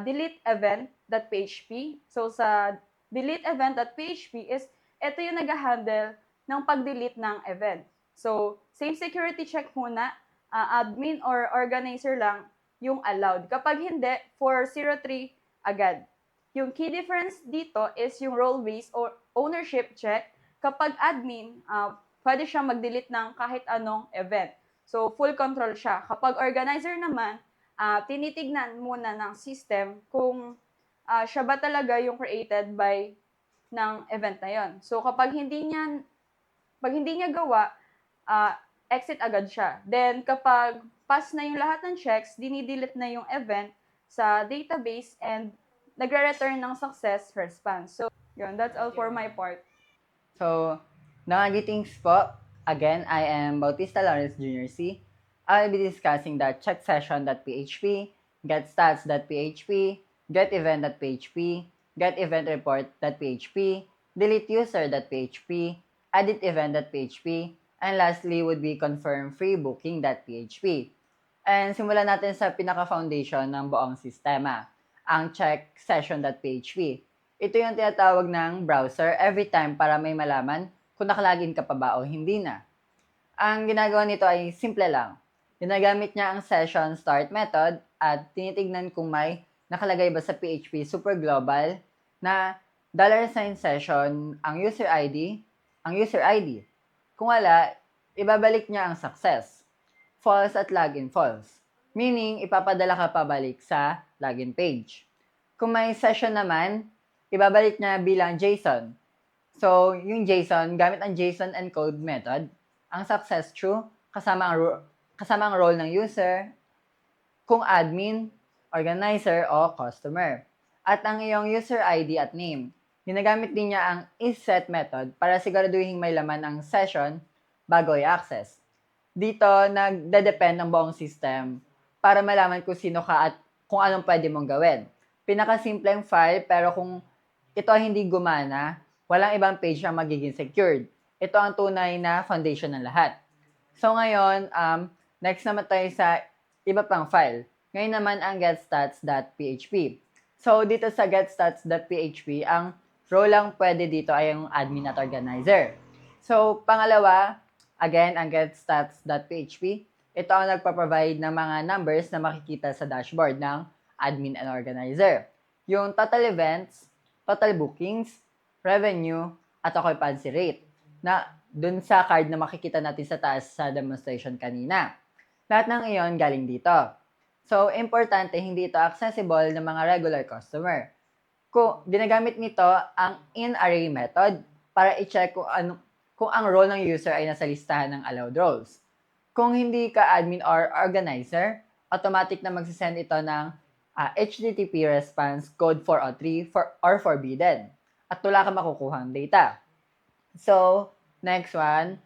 delete event.php. So, sa delete event.php is, ito yung nag-handle ng pag-delete ng event. So, same security check muna, admin or organizer lang yung allowed. Kapag hindi, 403 agad. Yung key difference dito is yung role-based or ownership check. Kapag admin, pwede siya mag-delete ng kahit anong event. So, full control siya. Kapag organizer naman, tinitignan muna ng system kung siya ba talaga yung created by ng event na yon. So, kapag hindi niya gawa, exit agad siya. Then, kapag pass na yung lahat ng checks, dinidelete na yung event sa database and nagre-return ng success response. So, yun, that's all for my part. So, greetings po. Again, I am Bautista Lawrence Jr. C. I'll be discussing the checksession.php, getstats.php, getEvent.php, getEventReport.php, deleteUser.php, editEvent.php, and lastly would be confirmFreeBooking.php. And simulan natin sa pinaka-foundation ng buong sistema, ang checksession.php. Ito yung tinatawag ng browser every time para may malaman kung nakalagin ka pa ba o hindi na. Ang ginagawa nito ay simple lang. Ginagamit niya ang session start method at tinitignan kung may nakalagay ba sa PHP super global na $sign session ang user ID. Kung wala, ibabalik niya ang success. False at login false. Meaning, ipapadala ka pabalik sa login page. Kung may session naman, ibabalik niya bilang JSON. So, yung JSON, gamit ang JSON encode method, ang success true, kasama ang role ng user, kung admin, organizer, o customer. At ang iyong user ID at name. Ginagamit din niya ang isSet method para siguraduhin may laman ang session bago i-access. Dito, nagde-depend ang buong system para malaman kung sino ka at kung anong pwede mong gawin. Pinakasimpleng file, pero kung ito hindi gumana, walang ibang page ang magiging secured. Ito ang tunay na foundation ng lahat. So ngayon, next naman tayo sa iba pang file. Ngayon naman ang getstats.php. So dito sa getstats.php, ang role lang pwede dito ay yung admin at organizer. So pangalawa, again, ang getstats.php, ito ang nagpa-provide ng mga numbers na makikita sa dashboard ng admin and organizer. Yung total events, total bookings, revenue, at occupancy rate na dun sa card na makikita natin sa taas sa demonstration kanina. Lahat ng iyon galing dito. So, importante, hindi ito accessible ng mga regular customer. Kung ginagamit nito ang in-array method para i-check kung ang role ng user ay nasa listahan ng allowed roles. Kung hindi ka admin or organizer, automatic na magsisend ito ng HTTP response code 403 or forbidden. At wala ka makukuhang data. So, next one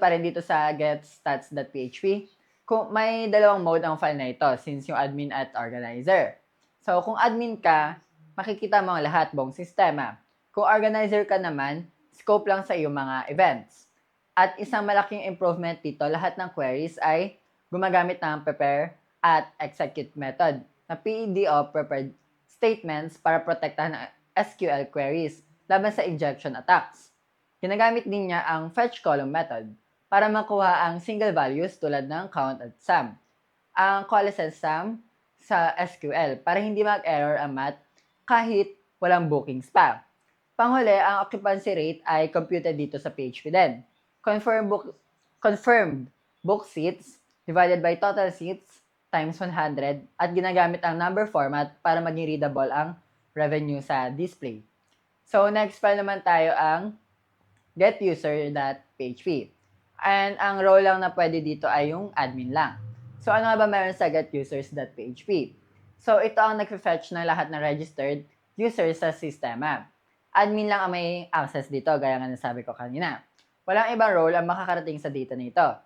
pa rin dito sa getstats.php. Kung may dalawang mode ang file na ito since yung admin at organizer. So, kung admin ka, makikita mo ang lahat buong sistema. Kung organizer ka naman, scope lang sa iyong mga events. At isang malaking improvement dito, lahat ng queries ay gumagamit ng prepare at execute method na PED o prepared statements para protektahan ang SQL queries laban sa injection attacks. Ginagamit din niya ang fetch column method para makuha ang single values tulad ng count at sum. Ang coalescence sum sa SQL para hindi mag-error ang math kahit walang bookings pa. Panghuli, ang occupancy rate ay computed dito sa PHP din. Confirmed book seats divided by total seats times 100 at ginagamit ang number format para maging readable ang revenue sa display. So, next pa naman tayo ang getuser.php. And ang role lang na pwede dito ay yung admin lang. So, ano nga ba meron sa getusers.php? So, ito ang nag-fetch ng lahat ng registered users sa sistema. Admin lang ang may access dito, gaya nga nasabi ko kanina. Walang ibang role ang makakarating sa data nito.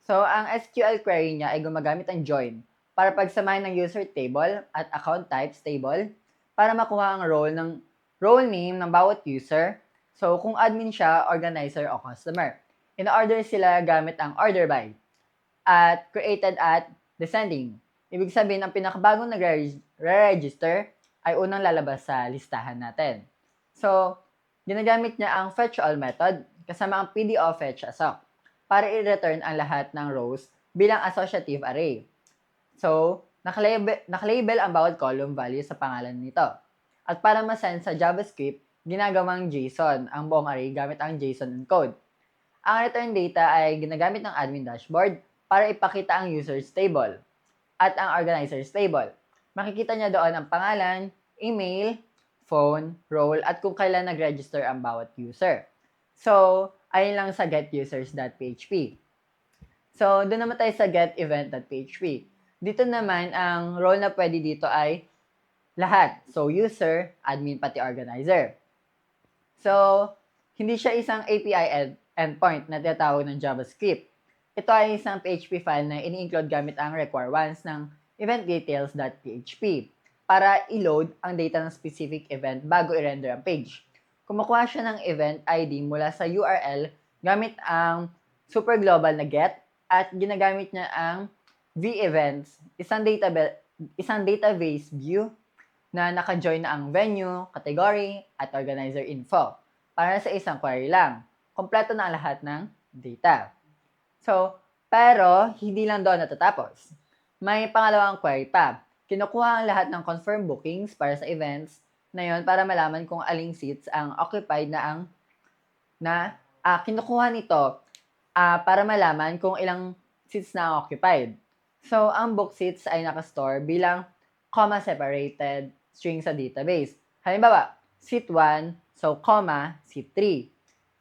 So, ang SQL query niya ay gumagamit ang join para pagsamahin ng user table at account types table para makuha ang role name ng bawat user. So, kung admin siya, organizer, o customer. In-order sila gamit ang order by at created at descending. Ibig sabihin, ang pinakabagong nag-register ay unang lalabas sa listahan natin. So, ginagamit niya ang fetch all method kasama ang PDO-fetch assoc para i-return ang lahat ng rows bilang associative array. So, nakalabel ang bawat column value sa pangalan nito. At para ma-send sa JavaScript, ginagawang JSON ang buong array gamit ang JSON encode. Ang return data ay ginagamit ng admin dashboard para ipakita ang users table at ang organizers table. Makikita niya doon ang pangalan, email, phone, role, at kung kailan nag-register ang bawat user. So, ayun lang sa getusers.php. So, doon naman tayo sa getEvent.php. Dito naman, ang role na pwede dito ay lahat. So, user, admin, pati organizer. So, hindi siya isang API endpoint na tinatawag ng JavaScript. Ito ay isang PHP file na ini-include gamit ang require once ng eventdetails.php para i-load ang data ng specific event bago i-render ang page. Kumukuha siya ng event ID mula sa URL gamit ang super global na get at ginagamit niya ang vEvents, isang database view na naka-join na ang venue, category, at organizer info para sa isang query lang. Kompleto na ang lahat ng data. So, pero hindi lang doon natatapos. May pangalawang query pa. Kinukuha ang lahat ng confirmed bookings para sa events na yon para malaman kung aling seats ang occupied kinukuha nito para malaman kung ilang seats na ang occupied. So, ang book seats ay nakastore bilang comma-separated string sa database. Halimbawa, seat 1, so comma, seat 3.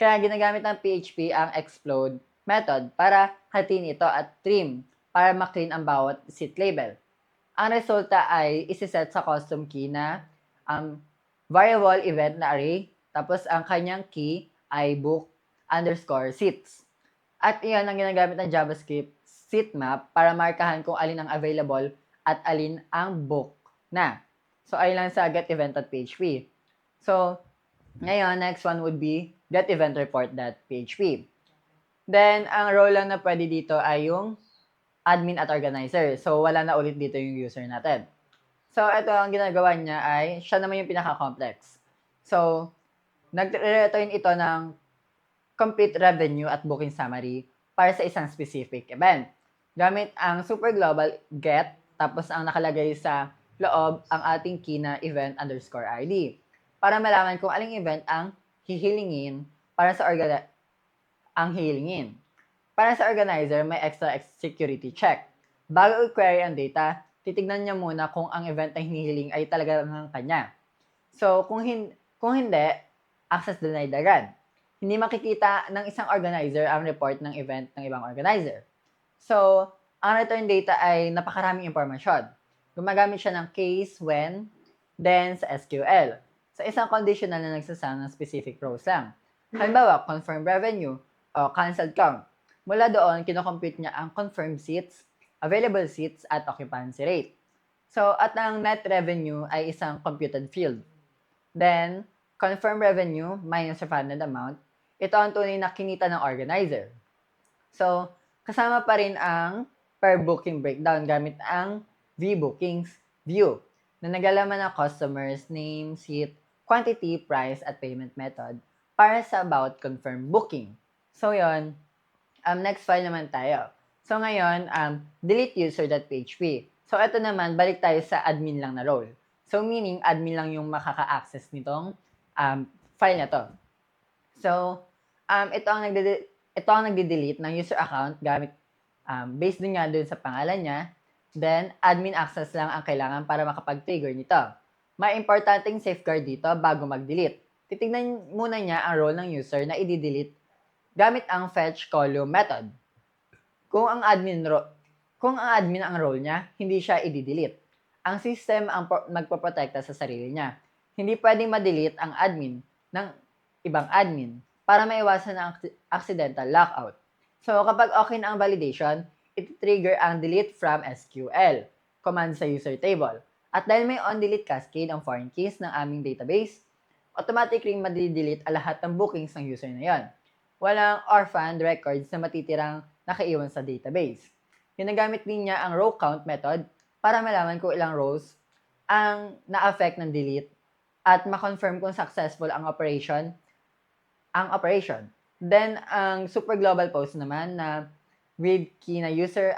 Kaya ginagamit ng PHP ang explode method para hatiin ito at trim para ma-clean ang bawat seat label. Ang resulta ay isiset sa custom key na variable event na array, tapos ang kanyang key ay book_seats. At iyan ang ginagamit ng JavaScript seat map para markahan kung alin ang available at alin ang book na. So, ayun lang sa getEvent.php. So, ngayon, next one would be getEventReport.php. Then, ang role lang na pwede dito ay yung admin at organizer. So, wala na ulit dito yung user natin. So, ito ang ginagawa niya ay, siya naman yung pinaka-complex. So, nag-return ito ng complete revenue at booking summary para sa isang specific event. Gamit ang super global get, tapos ang nakalagay sa loob ang ating key na event_id para malaman kung aling event ang hihilingin para sa Para sa organizer, may extra security check. Bago i-query ang data, titignan niya muna kung ang event na hinihiling ay talaga ng kanya. So, kung hindi, access denied agad. Hindi makikita ng isang organizer ang report ng event ng ibang organizer. So, ang return data ay napakaraming impormasyon. Gumagamit siya ng case, when, then sa SQL. Sa isang conditional na nagsasama ng specific rows lang. Halimbawa, confirmed revenue o canceled count. Mula doon, kinocompute niya ang confirmed seats, available seats, at occupancy rate. So, at ang net revenue ay isang computed field. Then, confirmed revenue minus refunded amount, ito ang tunay na kinita ng organizer. So, kasama pa rin ang per booking breakdown gamit ang vBookings view na naglalaman ng customers name, seat, quantity, price, at payment method para sa about confirmed booking. So, yon. Next file naman tayo. So, ngayon, delete user.php. So, ito naman, balik tayo sa admin lang na role. So, meaning, admin lang yung makaka-access nitong file na to. So, ito ang nagde-delete ng user account gamit based din nga dun sa pangalan niya. Then, admin access lang ang kailangan para makapag-trigger nito. May importanteng safeguard dito bago mag-delete. Titignan muna niya ang role ng user na i-delete gamit ang fetch column method. Kung ang admin ang role niya, hindi siya i-delete. Ang system ang magpoprotekta sa sarili niya. Hindi pwedeng ma-delete ang admin ng ibang admin para maiwasan ang accidental lockout. So, kapag okay na ang validation, iti-trigger ang delete from SQL command sa user table. At dahil may on-delete cascade ang foreign keys ng aming database, automatically madi-delete ang lahat ng bookings ng user na yon. Walang orphaned records na matitirang nakaiwan sa database. Ginagamit din niya ang row count method para malaman kung ilang rows ang na-affect ng delete at ma-confirm kung successful ang operation. Then, ang super global post naman na with key na user_id,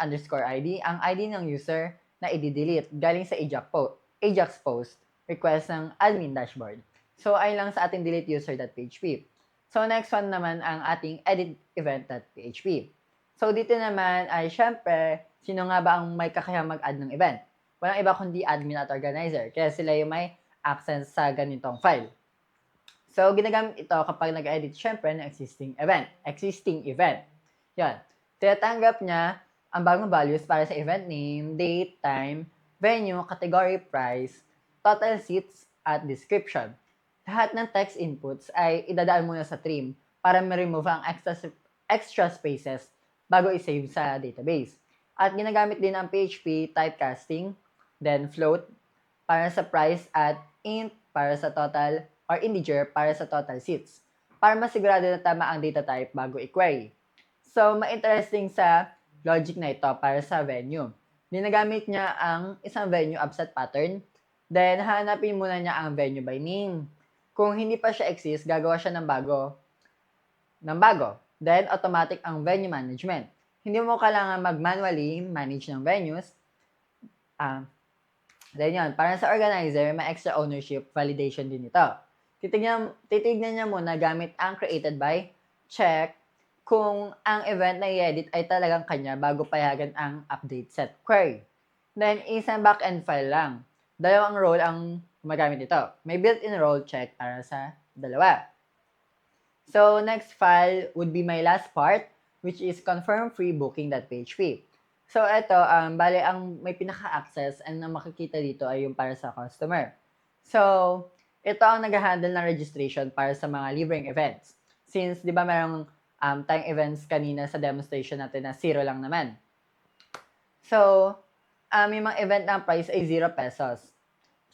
ang ID ng user na i-delete galing sa Ajax post request ng admin dashboard. So, ayun lang sa ating delete user.php. So, next one naman ang ating edit event.php. So, dito naman ay syempre, sino nga ba ang may kakayahang mag-add ng event? Walang iba kundi admin at organizer. Kaya sila yung may access sa ganitong file. So, ginagamit ito kapag nag-edit syempre ng existing event. Yan. Tinatanggap niya ang bagong values para sa event name, date, time, venue, category, price, total seats, at description. Lahat ng text inputs ay idadaan muna sa trim para ma-remove ang extra spaces bago i-save sa database. At ginagamit din ang PHP typecasting, then float para sa price at int para sa total or integer para sa total seats para masigurado na tama ang data type bago i-query. So, ma-interesting sa logic na ito para sa venue. Ginagamit niya ang isang venue upset pattern, then hanapin muna niya ang venue by name. Kung hindi pa siya exist, gagawa siya ng bago. Then, automatic ang venue management. hindi mo kailangan mag-manually manage ng venues. Then yun, para sa organizer, may extra ownership validation din ito. Titignan niya muna gamit ang created by, check kung ang event na i-edit ay talagang kanya bago payagan ang update set query. Then, isang backend file lang. Dalawang role ang gumagamit ito. May built-in role check para sa dalawa. So, next file would be my last part, which is confirmfreebooking.php. So, ito, bale, ang may pinaka-access and ang makikita dito ay yung para sa customer. So, ito ang nag-handle ng registration para sa mga libreng events. Since, di ba, merong tayong events kanina sa demonstration natin na 0 lang naman. So, yung mga event ng price ay 0 pesos.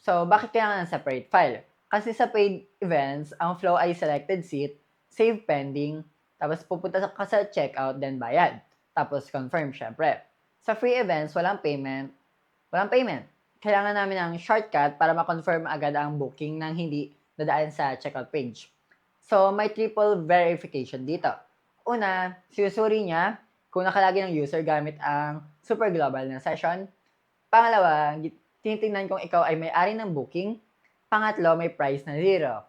So, bakit kailangan ng separate file? Kasi sa paid events, ang flow ay selected seat, save pending, tapos pupunta ka sa checkout, then bayad. Tapos confirm, syempre. Sa free events, walang payment. Kailangan namin ng shortcut para ma-confirm agad ang booking nang hindi dadaan sa checkout page. So, may triple verification dito. Una, sinusuri niya kung nakalagay ng user gamit ang super global na session. Pangalawa, tinitingnan kung ikaw ay may-ari ng booking. Pangatlo, may price na 0.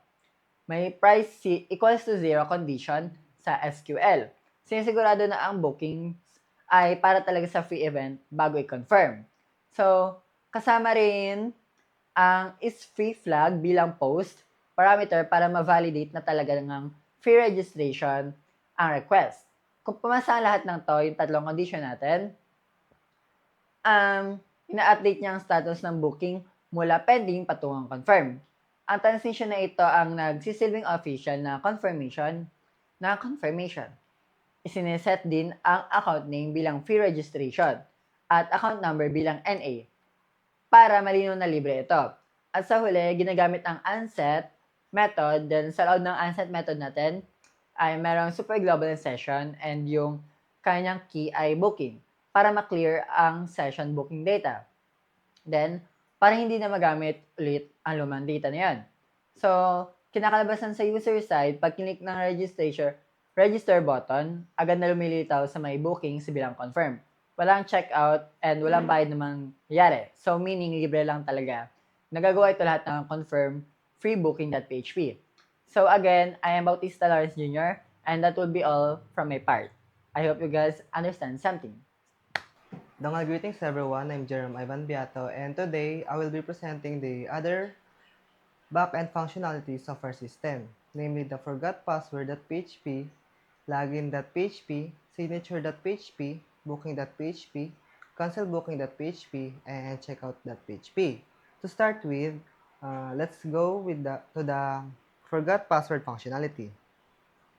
May price equals to 0 condition sa SQL. Sinisigurado na ang bookings ay para talaga sa free event bago i-confirm. So, kasama rin ang isFree flag bilang post parameter para ma-validate na talaga ng free registration ang request. Kung pumasa ang lahat ng to, yung tatlong condition natin, ina-update niya ang status ng booking mula pending patungong confirm. Ang transition na ito ang nagsisilbing official na confirmation. Isineset din ang account name bilang free registration at account number bilang NA para malinaw na libre ito. At sa huli, ginagamit ang unset method. Then sa loob ng unset method natin ay merong super global session and yung kanyang key ay booking para ma-clear ang session booking data. Then, para hindi na magamit ulit ang lumang data na yan. So, kinakalabasan sa user side, pag click ng register button, agad na lumilitaw sa may booking sa bilang confirm. Walang checkout and walang bayad namang nangyari. So, meaning libre lang talaga. Nagagawa ito lahat ng confirm freebooking.php. So, again, I am Bautista Lawrence Jr. and that will be all from my part. I hope you guys understand something. Dangal greetings everyone, I'm Jerome Ivan Beato and today I will be presenting the other back-end functionalities of our system, namely the forgotpassword.php, login.php, signature.php, booking.php, cancelbooking.php, and checkout.php. To start with, let's go to the forgot password functionality.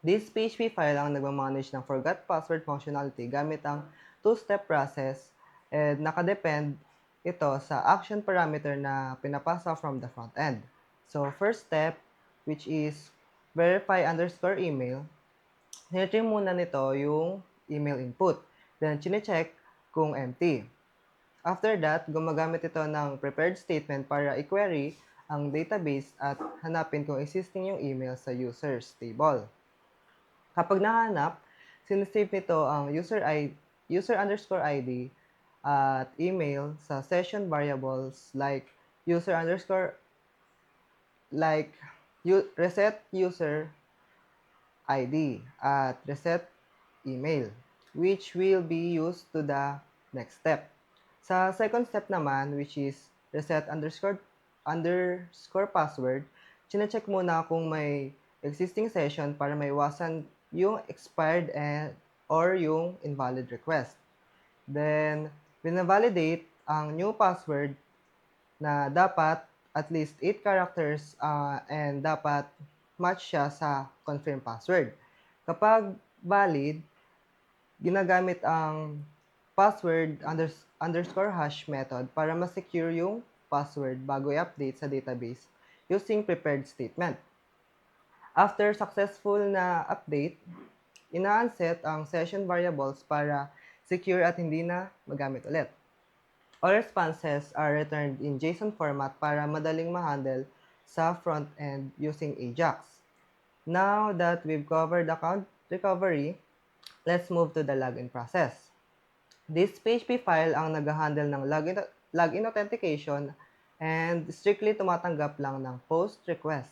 This PHP file ang nagmamanage ng forgot password functionality gamit ang two-step process and nakadepend ito sa action parameter na pinapasa from the front end. So, first step, which is verify_email, niretrieve muna nito yung email input. Then, chinecheck kung empty. After that, gumagamit ito ng prepared statement para i-query ang database at hanapin kung existing yung email sa users table. Kapag nahanap, sinesave nito ang user_id at email sa session variables like reset user ID at reset email, which will be used to the next step. Sa second step naman, which is reset underscore password, chinecheck muna kung may existing session para maiwasan yung expired or yung invalid request. Then, binavalidate ang new password na dapat at least 8 characters and dapat match siya sa confirm password. Kapag valid, ginagamit ang password underscore hash method para ma-secure yung password bago i-update sa database using prepared statement. After successful na update, ina-unset ang session variables para secure at hindi na magamit ulit. All responses are returned in JSON format para madaling ma-handle sa front end using Ajax. Now that we've covered account recovery, let's move to the login process. This PHP file ang nag-handle ng login authentication and strictly tumatanggap lang ng post request.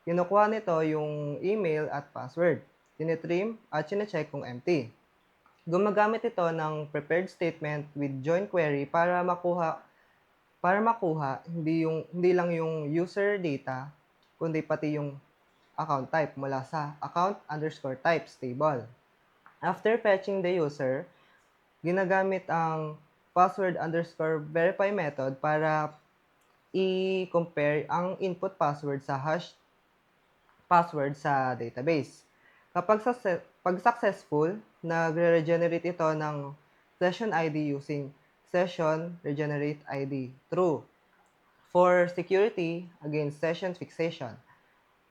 Kinukuha nito yung email at password, tinitrim at chinecheck kung empty. Gumagamit ito ng prepared statement with join query para makuha hindi lang yung user data kundi pati yung account type mula sa account_types table. After fetching the user, ginagamit ang password_verify method para i-compare ang input password sa hash password sa database. Pag successful, nagre-regenerate ito ng session ID using session regenerate ID true for security against session fixation.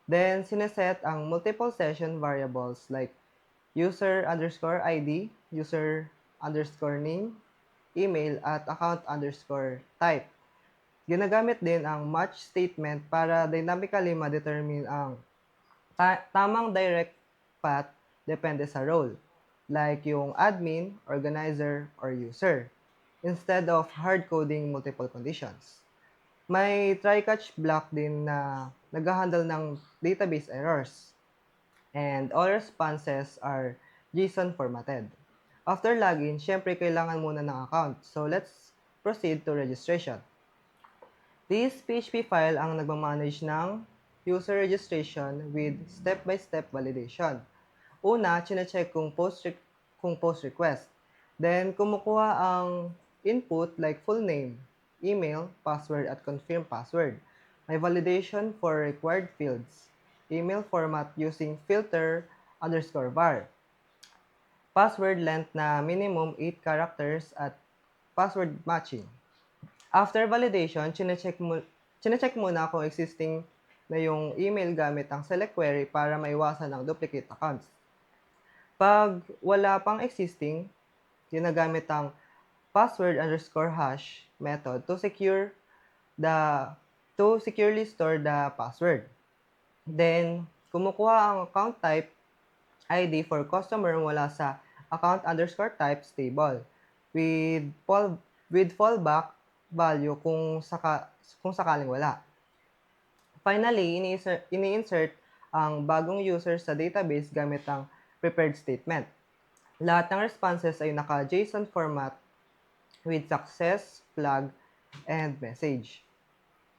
Then, sineset ang multiple session variables like user_ID, user_name, email, at account_type. Ginagamit din ang match statement para dynamically ma-determine ang tamang direct path depende sa role, like yung admin, organizer, or user, instead of hard-coding multiple conditions. May try-catch block din na nag-handle ng database errors, and all responses are JSON formatted. After login, syempre kailangan muna ng account. So let's proceed to registration. This PHP file ang nagmamanage ng user registration with step-by-step validation. Una, chinecheck kung post request. Then, kumukuha ang input like full name, email, password, at confirm password. May validation for required fields. Email format using filter_var. Password length na minimum 8 characters at password matching. After validation, chinecheck muna kung existing na yung email gamit ang select query para maiwasan ang duplicate accounts. Pag wala pang existing, ginagamit ang password_hash method to securely store the password. Then, kumukuha ang account type ID for customer mula sa account_types table with fallback value kung sakaling wala. Finally, ini-insert ang bagong user sa database gamit ang prepared statement. Lahat ng responses ay naka-JSON format with success, flag, and message.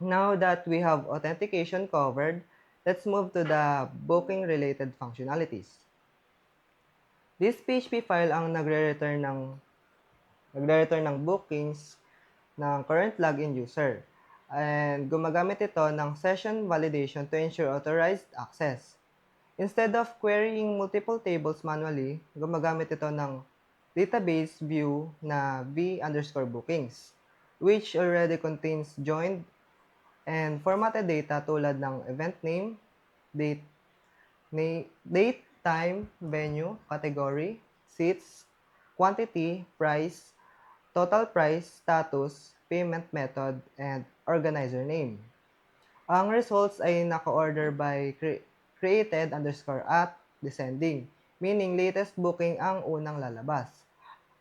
Now that we have authentication covered, let's move to the booking-related functionalities. This PHP file ang nagre-return ng bookings ng current login user. And gumagamit ito ng session validation to ensure authorized access. Instead of querying multiple tables manually, gumagamit ito ng database view na v_bookings, which already contains joined and formatted data tulad ng event name, date, time, venue, category, seats, quantity, price, total price, status, payment method, and organizer name. Ang results ay naka-order by created_at descending, meaning latest booking ang unang lalabas.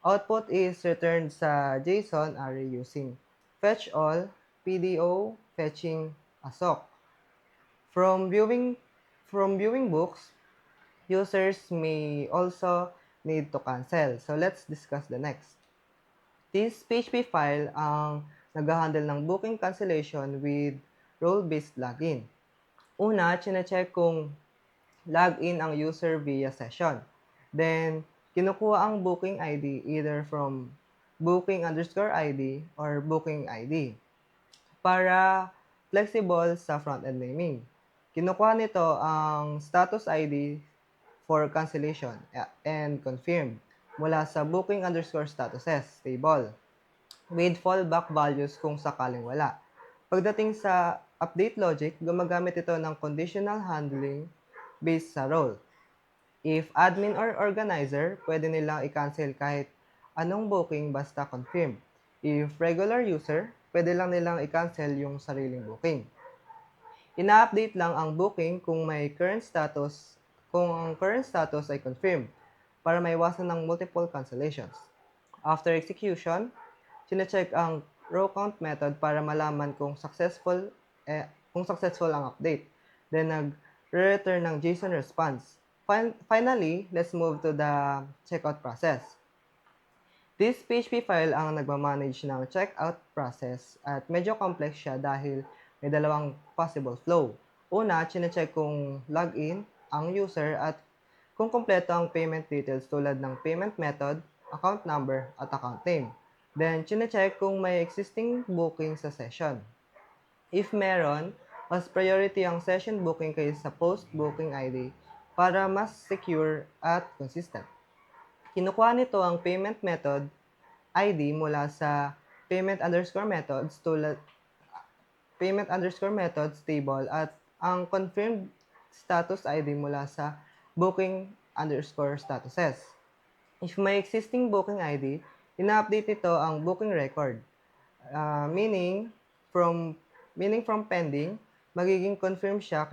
Output is returned sa JSON array using fetch all, PDO, fetching ASOC. From viewing books, users may also need to cancel. So let's discuss the next. This PHP file ang nag-handle ng booking cancellation with role-based login. Una, chinecheck kung login ang user via session. Then, kinukuha ang booking ID either from booking_ID or booking ID para flexible sa front-end naming. Kinukuha nito ang status ID for cancellation and confirm mula sa booking_statuses table with fallback values kung sakaling wala. Pagdating sa update logic, gumagamit ito ng conditional handling based sa role. If admin or organizer, pwede nilang i-cancel kahit anong booking basta confirm. If regular user, pwede lang nilang i-cancel yung sariling booking. Ina-update lang ang booking kung ang current status ay confirmed para maiwasan ng multiple cancellations. After execution, chinecheck ang row count method para malaman kung successful ang update. Then nag-return ng JSON response. Finally, let's move to the checkout process. This PHP file ang nagmamanage ng checkout process at medyo complex siya dahil may dalawang possible flow. Una, chinecheck kung login ang user at kung kompleto ang payment details tulad ng payment method, account number, at account name. Then, chinecheck kung may existing booking sa session. If meron, mas priority ang session booking kaysa post-booking ID para mas secure at consistent. Kinukuha nito ang payment method ID mula sa payment underscore methods table at ang confirmed status ID mula sa booking underscore statuses. If may existing booking ID, ina-update nito ang booking record. Meaning from pending, magiging confirm siya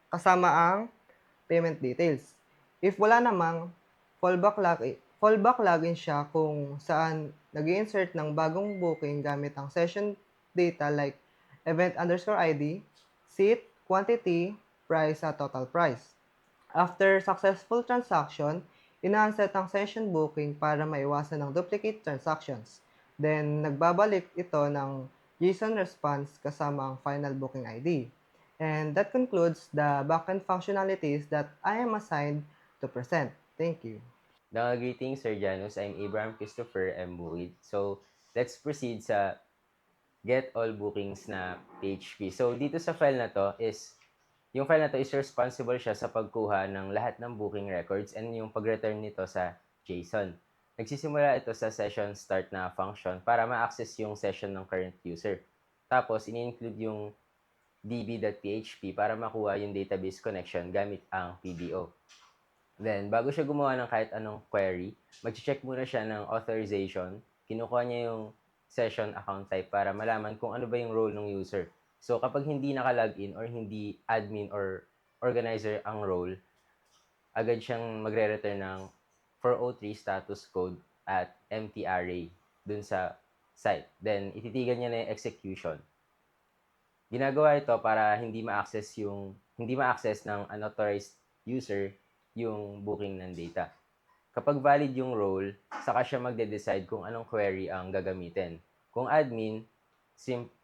kasama ang payment details. If wala namang, fallback login siya kung saan nag-insert ng bagong booking gamit ang session data like event underscore ID, seat, quantity, price at total price. After successful transaction, ina-unset ang session booking para maiwasan ng duplicate transactions. Then, nagbabalik ito ng JSON response kasama ang final booking ID. And that concludes the backend functionalities that I am assigned to present. Thank you. Greetings, Sir Janus. I'm Abraham Christopher M. Buid. So, let's proceed sa get all bookings na PHP. So, dito sa file na to yung file na to is responsible siya sa pagkuha ng lahat ng booking records and yung pag-return nito sa JSON. Nagsisimula ito sa session start na function para ma-access yung session ng current user. Tapos, ini-include yung db.php para makuha yung database connection gamit ang PBO. Then, bago siya gumawa ng kahit anong query, mag-check muna siya ng authorization. Kinukuha niya yung session account type para malaman kung ano ba yung role ng user. So, kapag hindi naka-login or hindi admin or organizer ang role, agad siyang magre-return ng 403 status code at empty array dun sa site. Then, ititigan niya na yung execution. Ginagawa ito para hindi ma-access ng unauthorized user yung booking ng data. Kapag valid yung role, saka siya magde-decide kung anong query ang gagamitin. Kung admin,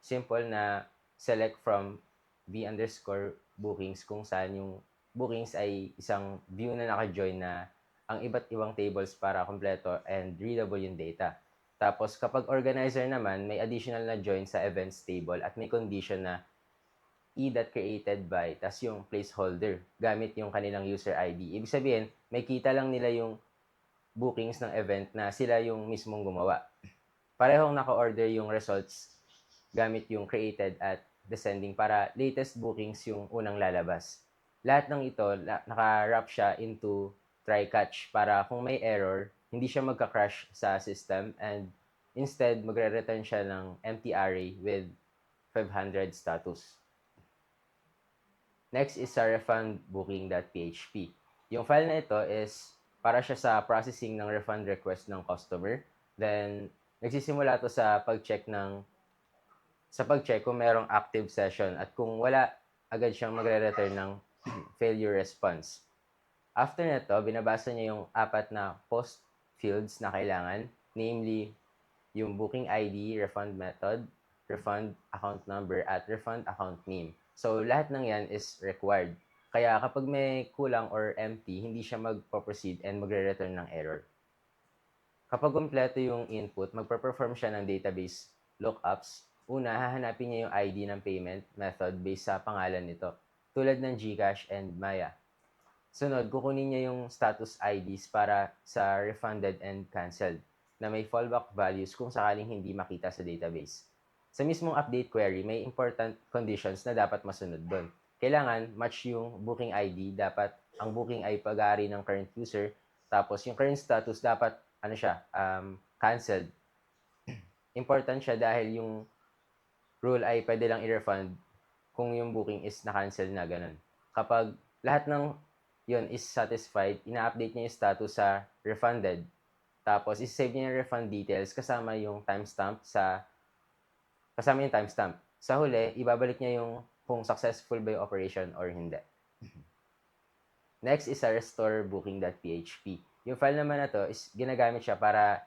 simple na select from v_bookings kung saan yung bookings ay isang view na naka-join na ang iba't ibang tables para kompleto and readable yung data. Tapos kapag organizer naman, may additional na join sa events table at may condition na e.created by, tas yung placeholder, gamit yung kanilang user ID. Ibig sabihin, may kita lang nila yung bookings ng event na sila yung mismong gumawa. Parehong naka-order yung results gamit yung created at descending para latest bookings yung unang lalabas. Lahat ng ito, naka-wrap siya into try-catch para kung may error, hindi siya magka-crash sa system and instead, magre-return siya ng empty array with 500 status. Next is sa refundbooking.php. Yung file na ito is para siya sa processing ng refund request ng customer. Then, nagsisimula ito sa pag-check kung merong active session at kung wala, agad siyang magre-return ng failure response. After nito, binabasa niya yung 4 na post fields na kailangan, namely yung booking ID, refund method, refund account number, at refund account name. So, lahat ng yan is required. Kaya kapag may kulang or empty, hindi siya magpo-proceed and magre-return ng error. Kapag kompleto yung input, magpe-perform siya ng database lookups. Una, hahanapin niya yung ID ng payment method based sa pangalan nito, tulad ng GCash and Maya. Sunod, kukunin niya yung status IDs para sa refunded and canceled na may fallback values kung sakaling hindi makita sa database. Sa mismong update query, may important conditions na dapat masunod doon. Kailangan match yung booking ID, dapat ang booking ay pag-aari ng current user, tapos yung current status dapat canceled. Important siya dahil yung rule ay pwede lang i-refund kung yung booking is na-cancel na ganun. Kapag lahat ng yun is satisfied, ina-update niya yung status sa refunded. Tapos, isi-save niya yung refund details kasama yung timestamp. Sa huli, ibabalik niya yung kung successful ba yung operation or hindi. Next is sa restore-booking.php. Yung file naman na to is ginagamit siya para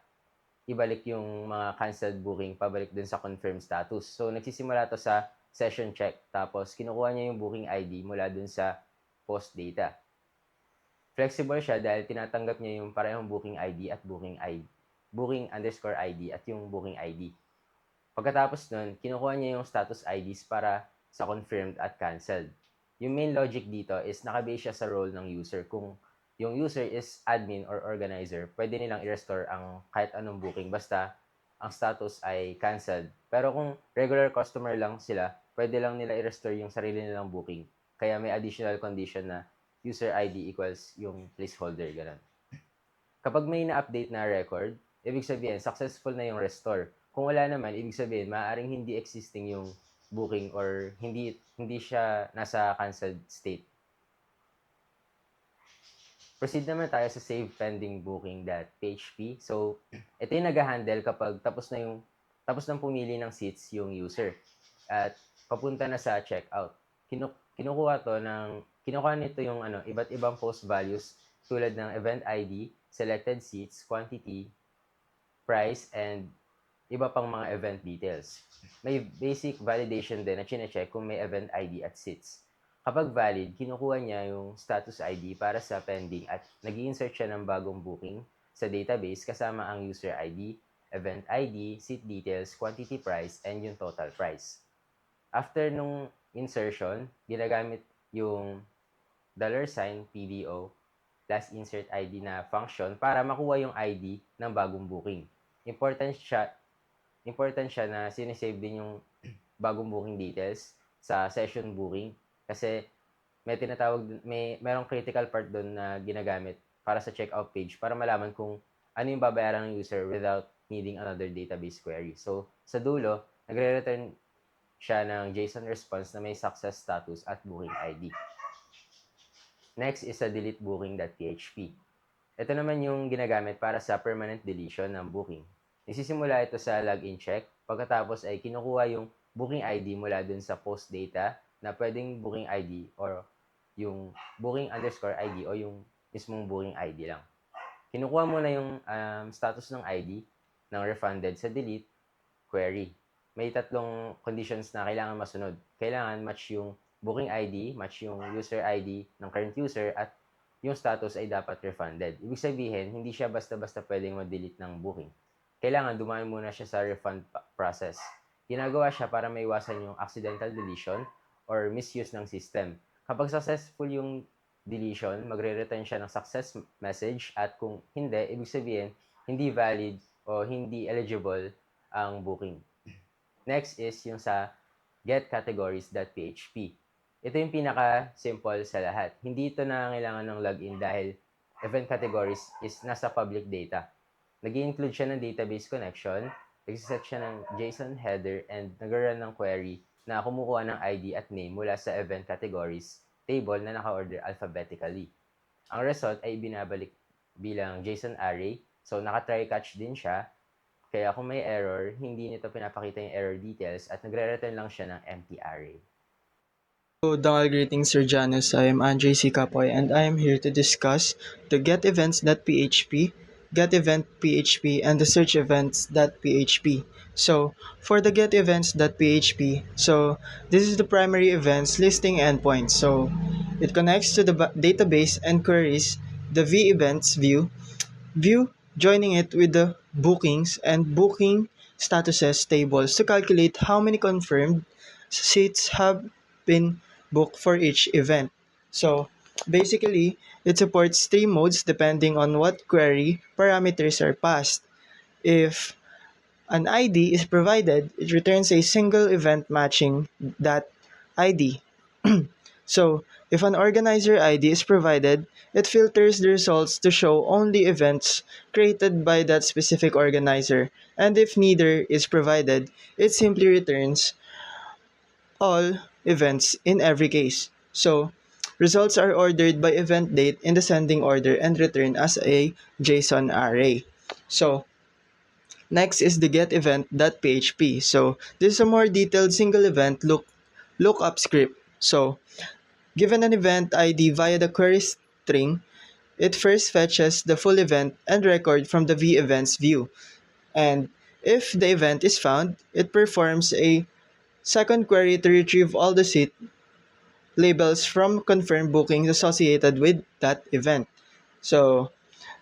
ibalik yung mga canceled booking pabalik dun sa confirmed status. So, nagsisimula to sa session check. Tapos, kinukuha niya yung booking ID mula dun sa post data. Flexible siya dahil tinatanggap niya yung parehong booking ID at booking underscore ID at yung booking ID. Pagkatapos nun, kinukuha niya yung status IDs para sa confirmed at cancelled. Yung main logic dito is nakabase siya sa role ng user. Kung yung user is admin or organizer, pwede nilang i-restore ang kahit anong booking basta ang status ay cancelled. Pero kung regular customer lang sila, pwede lang nila i-restore yung sarili nilang booking. Kaya may additional condition na user ID equals yung placeholder, ganun. Kapag may na-update na record, ibig sabihin, successful na yung restore. Kung wala naman, ibig sabihin, maaaring hindi existing yung booking or hindi siya nasa canceled state. Proceed naman tayo sa save pending booking.php. So, ito yung nag-handle kapag tapos nang pumili ng seats yung user at papunta na sa checkout. Kinukuha nito yung iba't ibang post values tulad ng event ID, selected seats, quantity, price, and iba pang mga event details. May basic validation din na chine-check kung may event ID at seats. Kapag valid, kinukuha niya yung status ID para sa pending at nag-i-insert siya ng bagong booking sa database kasama ang user ID, event ID, seat details, quantity price, and yung total price. After nung insertion, ginagamit yung $PBO last insert ID na function para makuha yung ID ng bagong booking. Important siya na sinesave din yung bagong booking details sa session booking kasi merong critical part doon na ginagamit para sa checkout page para malaman kung ano yung babayaran ng user without needing another database query. So, sa dulo, nagre-return siya ng JSON response na may success status at booking ID. Next is sa deleteBooking.php. Ito naman yung ginagamit para sa permanent deletion ng booking. Nisisimula ito sa login check. Pagkatapos ay kinukuha yung booking ID mula dun sa post data na pwedeng booking ID or yung booking underscore ID o yung mismong booking ID lang. Kinukuha muna yung status ng ID ng refunded sa delete query. May 3 conditions na kailangan masunod. Kailangan match yung booking ID, match yung user ID ng current user, at yung status ay dapat refunded. Ibig sabihin, hindi siya basta-basta pwedeng ma-delete ng booking. Kailangan dumaan muna siya sa refund process. Ginagawa siya para maiwasan yung accidental deletion or misuse ng system. Kapag successful yung deletion, magre-return siya ng success message at kung hindi, ibig sabihin, hindi valid o hindi eligible ang booking. Next is yung sa getCategories.php. Ito yung pinaka-simple sa lahat. Hindi ito nangangailangan ng login dahil event categories is nasa public data. Nag-i-include siya ng database connection, nag-set siya ng JSON header, and nag-run ng query na kumukuha ng ID at name mula sa event categories table na naka-order alphabetically. Ang result ay binabalik bilang JSON array, so naka-try catch din siya. Kaya kung may error, hindi nito pinapakita yung error details at nagre-return lang siya ng empty array. Hello, Dangal greetings, Sir Janus. I am Andre C. Capoy, and I am here to discuss the getEvents.php, getEvent.php, and the searchEvents.php. So, for the getEvents.php, this is the primary events listing endpoint. So, it connects to the database and queries the vEvents view, joining it with the bookings and booking statuses tables to calculate how many confirmed seats have been booked for each event. So, basically, it supports 3 modes depending on what query parameters are passed. If an ID is provided, it returns a single event matching that ID. So, if an organizer ID is provided, it filters the results to show only events created by that specific organizer. And if neither is provided, it simply returns all events in every case. So, results are ordered by event date in the sending order and returned as a JSON array. So, next is the getEvent.php. So, this is a more detailed single event lookup script. So, given an event ID via the query string, it first fetches the full event and record from the vEvents view. And if the event is found, it performs a second query to retrieve all the seat labels from confirmed bookings associated with that event. So,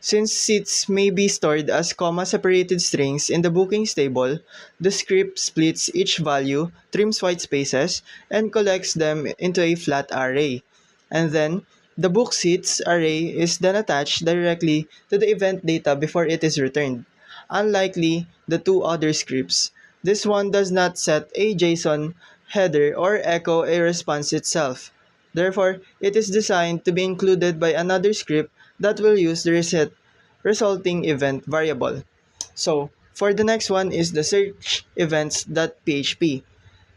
since seats may be stored as comma-separated strings in the bookings table, the script splits each value, trims white spaces, and collects them into a flat array. And then, the book seats array is then attached directly to the event data before it is returned. Unlikely the two other scripts, this one does not set a JSON header or echo a response itself. Therefore, it is designed to be included by another script that will use the resulting event variable. So, for the next one is the search events.php.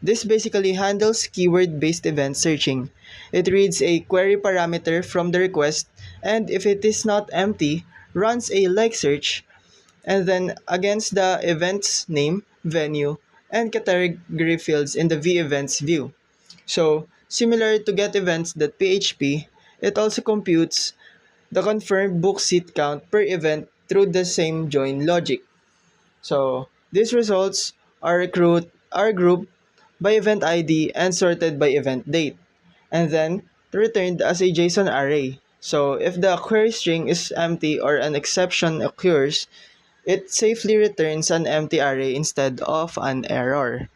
This basically handles keyword-based event searching. It reads a query parameter from the request, and if it is not empty, runs a like search, and then against the event's name, venue, and category fields in the vEvents view. So, similar to getEvents.php, it also computes the confirmed book seat count per event through the same join logic. So, these results are grouped by event ID and sorted by event date, and then returned as a JSON array. So, if the query string is empty or an exception occurs, it safely returns an empty array instead of an error.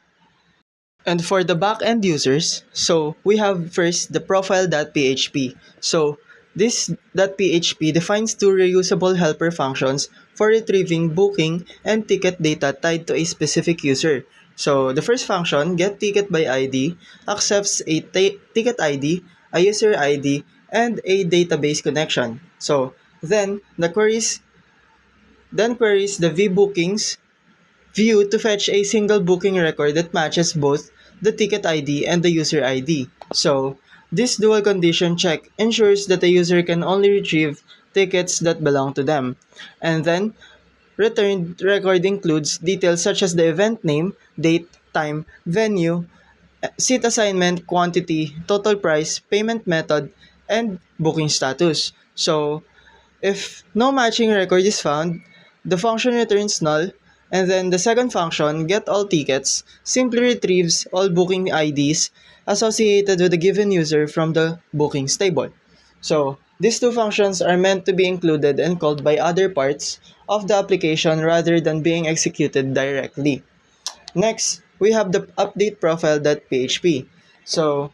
And for the backend users, so we have first the profile.php. So this .php defines two reusable helper functions for retrieving booking and ticket data tied to a specific user. So the first function, getTicketById, accepts a ticket ID, a user ID, and a database connection. So then queries the vBookings view to fetch a single booking record that matches both the ticket ID and the user ID. So, this dual condition check ensures that the user can only retrieve tickets that belong to them. And then, returned record includes details such as the event name, date, time, venue, seat assignment, quantity, total price, payment method, and booking status. So, if no matching record is found, the function returns null, and then the second function, getAllTickets, simply retrieves all booking IDs associated with a given user from the bookings table. So, these two functions are meant to be included and called by other parts of the application rather than being executed directly. Next, we have the updateProfile.php. So,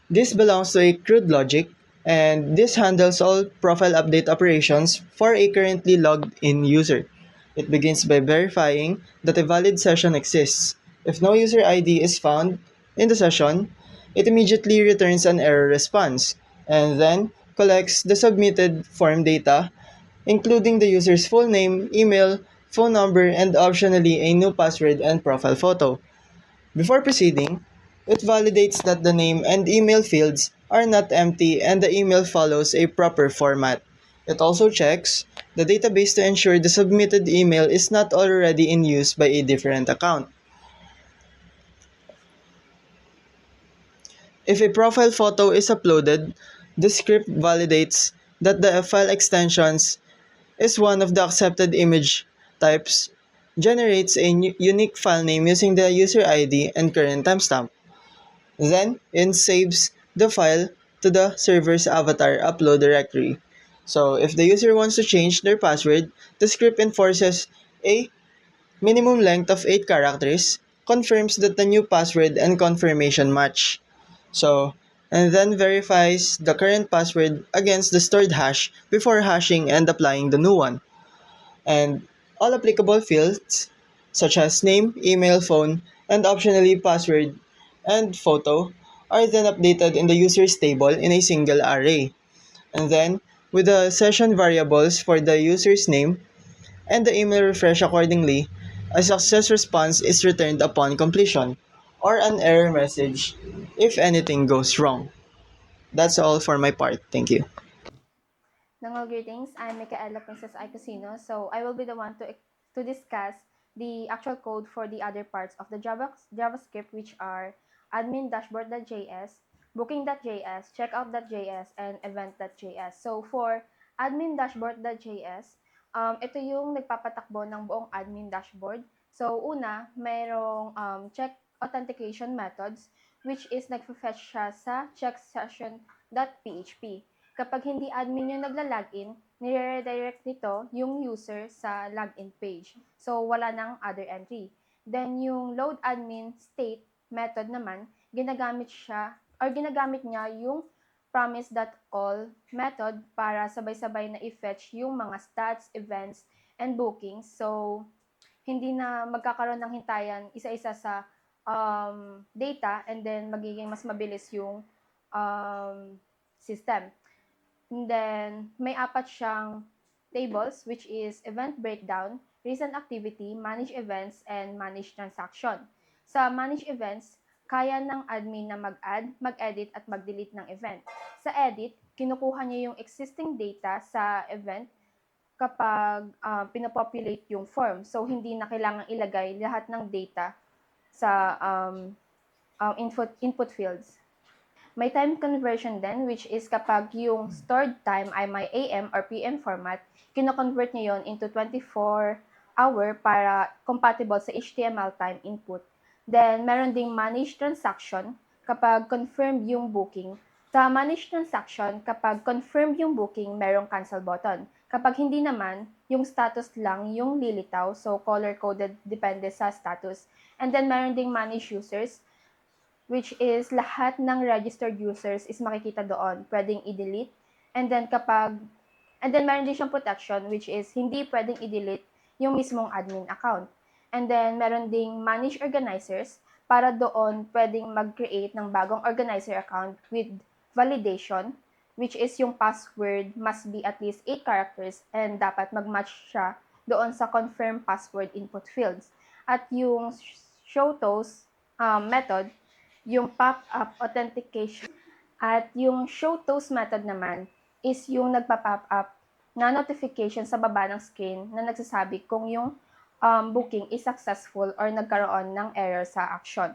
this belongs to a CRUD logic, and this handles all profile update operations for a currently logged in user. It begins by verifying that a valid session exists. If no user ID is found in the session, it immediately returns an error response, and then collects the submitted form data, including the user's full name, email, phone number, and optionally a new password and profile photo. Before proceeding, it validates that the name and email fields are not empty and the email follows a proper format. It also checks the database to ensure the submitted email is not already in use by a different account. If a profile photo is uploaded, the script validates that the file extensions is one of the accepted image types, generates a unique file name using the user ID and current timestamp. Then, it saves the file to the server's avatar upload directory. So, if the user wants to change their password, the script enforces a minimum length of 8 characters, confirms that the new password and confirmation match. So, and then verifies the current password against the stored hash before hashing and applying the new one. And all applicable fields, such as name, email, phone, and optionally password and photo, are then updated in the user's table in a single array. And then, with the session variables for the user's name and the email refresh accordingly, a success response is returned upon completion, or an error message if anything goes wrong. That's all for my part. Thank you. Nangal greetings. I'm Micaela Princess Icosino. So I will be the one to to discuss the actual code for the other parts of the JavaScript, which are admin-dashboard.js, booking.js, checkout.js, and event.js. So for admin-dashboard.js, ito yung nagpapatakbo ng buong admin dashboard. So una, mayroong check authentication methods, which is nagfe-fetch siya sa checksession.php. Kapag hindi admin yung nagla-login, nire-redirect nito yung user sa login page. So, wala nang other entry. Then, yung load admin state method naman, ginagamit niya yung promise.all method para sabay-sabay na i-fetch yung mga stats, events, and bookings. So, hindi na magkakaroon ng hintayan isa-isa sa data, and then magiging mas mabilis yung system. And then, may 4 siyang tables, which is event breakdown, recent activity, manage events, and manage transaction. Sa manage events, kaya ng admin na mag-add, mag-edit, at mag-delete ng event. Sa edit, kinukuha niya yung existing data sa event kapag pinopopulate yung form. So, hindi na kailangang ilagay lahat ng data sa input fields. May time conversion din, which is kapag yung stored time ay may AM or PM format, kino-convert niya yon into 24-hour para compatible sa HTML time input. Then, meron ding manage transaction kapag confirmed yung booking. Sa manage transaction, kapag confirmed yung booking, merong cancel button. Kapag hindi naman, yung status lang yung lilitaw, so color-coded depende sa status. And then, meron ding manage users, which is lahat ng registered users is makikita doon. Pwedeng i-delete. And then meron din siyang protection, which is hindi pwedeng i-delete yung mismong admin account. And then meron ding manage organizers, para doon pwedeng mag-create ng bagong organizer account with validation, which is yung password must be at least 8 characters and dapat mag-match siya doon sa confirm password input fields. At yung show toast method, yung pop-up authentication. At yung show toast method naman is yung nagpa-pop up na notification sa baba ng screen na nagsasabi kung yung booking is successful or nagkaroon ng error sa action.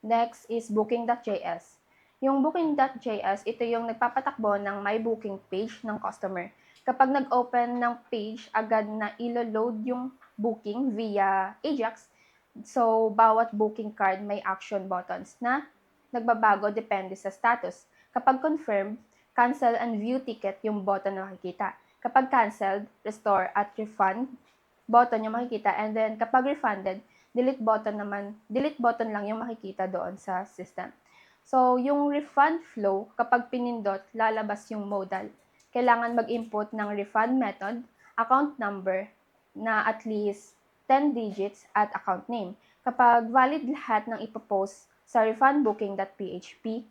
Next is booking.js. Yung booking.js, ito yung nagpapatakbo ng my booking page ng customer. Kapag nag-open ng page, agad na ilo-load yung booking via Ajax. So, bawat booking card may action buttons na nagbabago depende sa status. Kapag confirmed, cancel and view ticket yung button na makikita. Kapag canceled, restore at refund button yung makikita. And then, kapag refunded, delete button lang yung makikita doon sa system. So, yung refund flow, kapag pinindot, lalabas yung modal. Kailangan mag-input ng refund method, account number na at least 10 digits at account name. Kapag valid lahat ng ipopost sa refundbooking.php,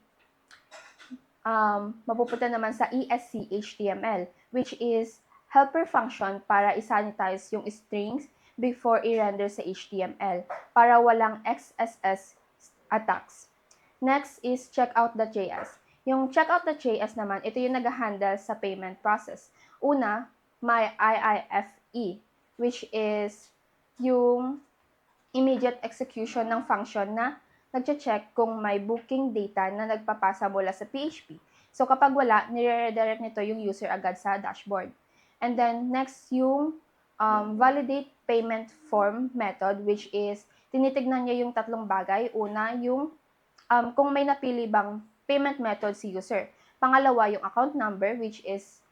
mapupunta naman sa ESC HTML, which is helper function para isanitize yung strings before i-render sa HTML para walang XSS attacks. Next is checkout.js. Yung checkout.js naman, ito yung nag-handle sa payment process. Una, may IIFE, which is yung immediate execution ng function na nagche-check kung may booking data na nagpapasa mula sa PHP. So kapag wala, nire-redirect nito yung user agad sa dashboard. And then next yung validate payment form method, which is tinitignan niya yung 3 bagay. Una, yung kung may napili bang payment method si user. Pangalawa, yung account number, which is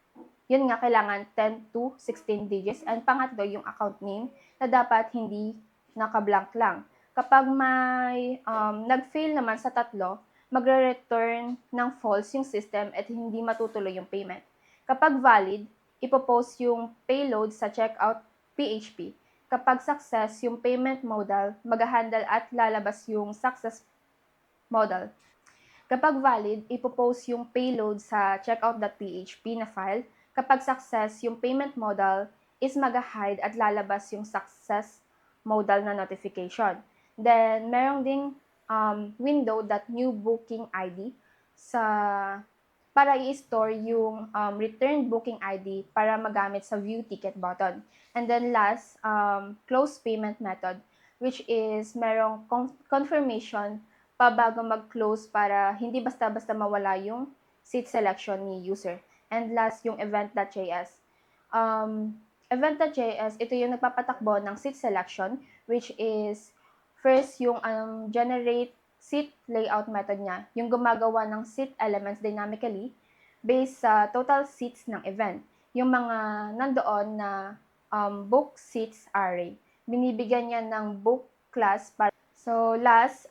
yun nga, kailangan 10 to 16 digits. And pangatlo, yung account name na dapat hindi naka-blank lang. Kapag may nag-fail naman sa 3, magre-return ng false yung system at hindi matutuloy yung payment. Kapag valid, ipopost yung payload sa checkout PHP. Kapag success, yung payment modal, mag-handle at lalabas yung success modal. Kapag valid, ipopost yung payload sa checkout.php na file. Kapag success, yung payment modal is mag-hide at lalabas yung success modal na notification. Then, meron ding window.newBookingID para i-store yung return booking ID para magamit sa view ticket button. And then last, close payment method, which is merong confirmation pa bago mag-close para hindi basta-basta mawala yung seat selection ni user. And last, yung event.js. Event.js, ito yung nagpapatakbo ng seat selection, which is first yung generate seat layout method niya, yung gumagawa ng seat elements dynamically based sa total seats ng event. Yung mga nandoon na book seats array. Binibigyan niya ng book class para. So last,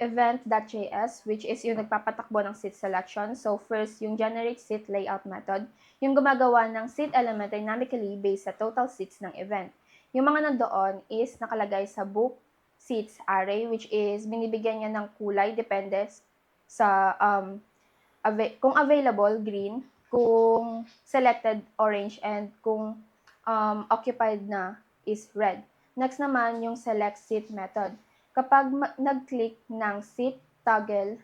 event.js, which is yung nagpapatakbo ng seat selection. So first, yung generate seat layout method, yung gumagawa ng seat element dynamically based sa total seats ng event. Yung mga nandoon is nakalagay sa book seats array, which is binibigyan niya ng kulay depende sa kung available, green, kung selected, orange, and kung occupied na is red. Next naman, yung select seat method. Kapag nag-click ng seat toggle,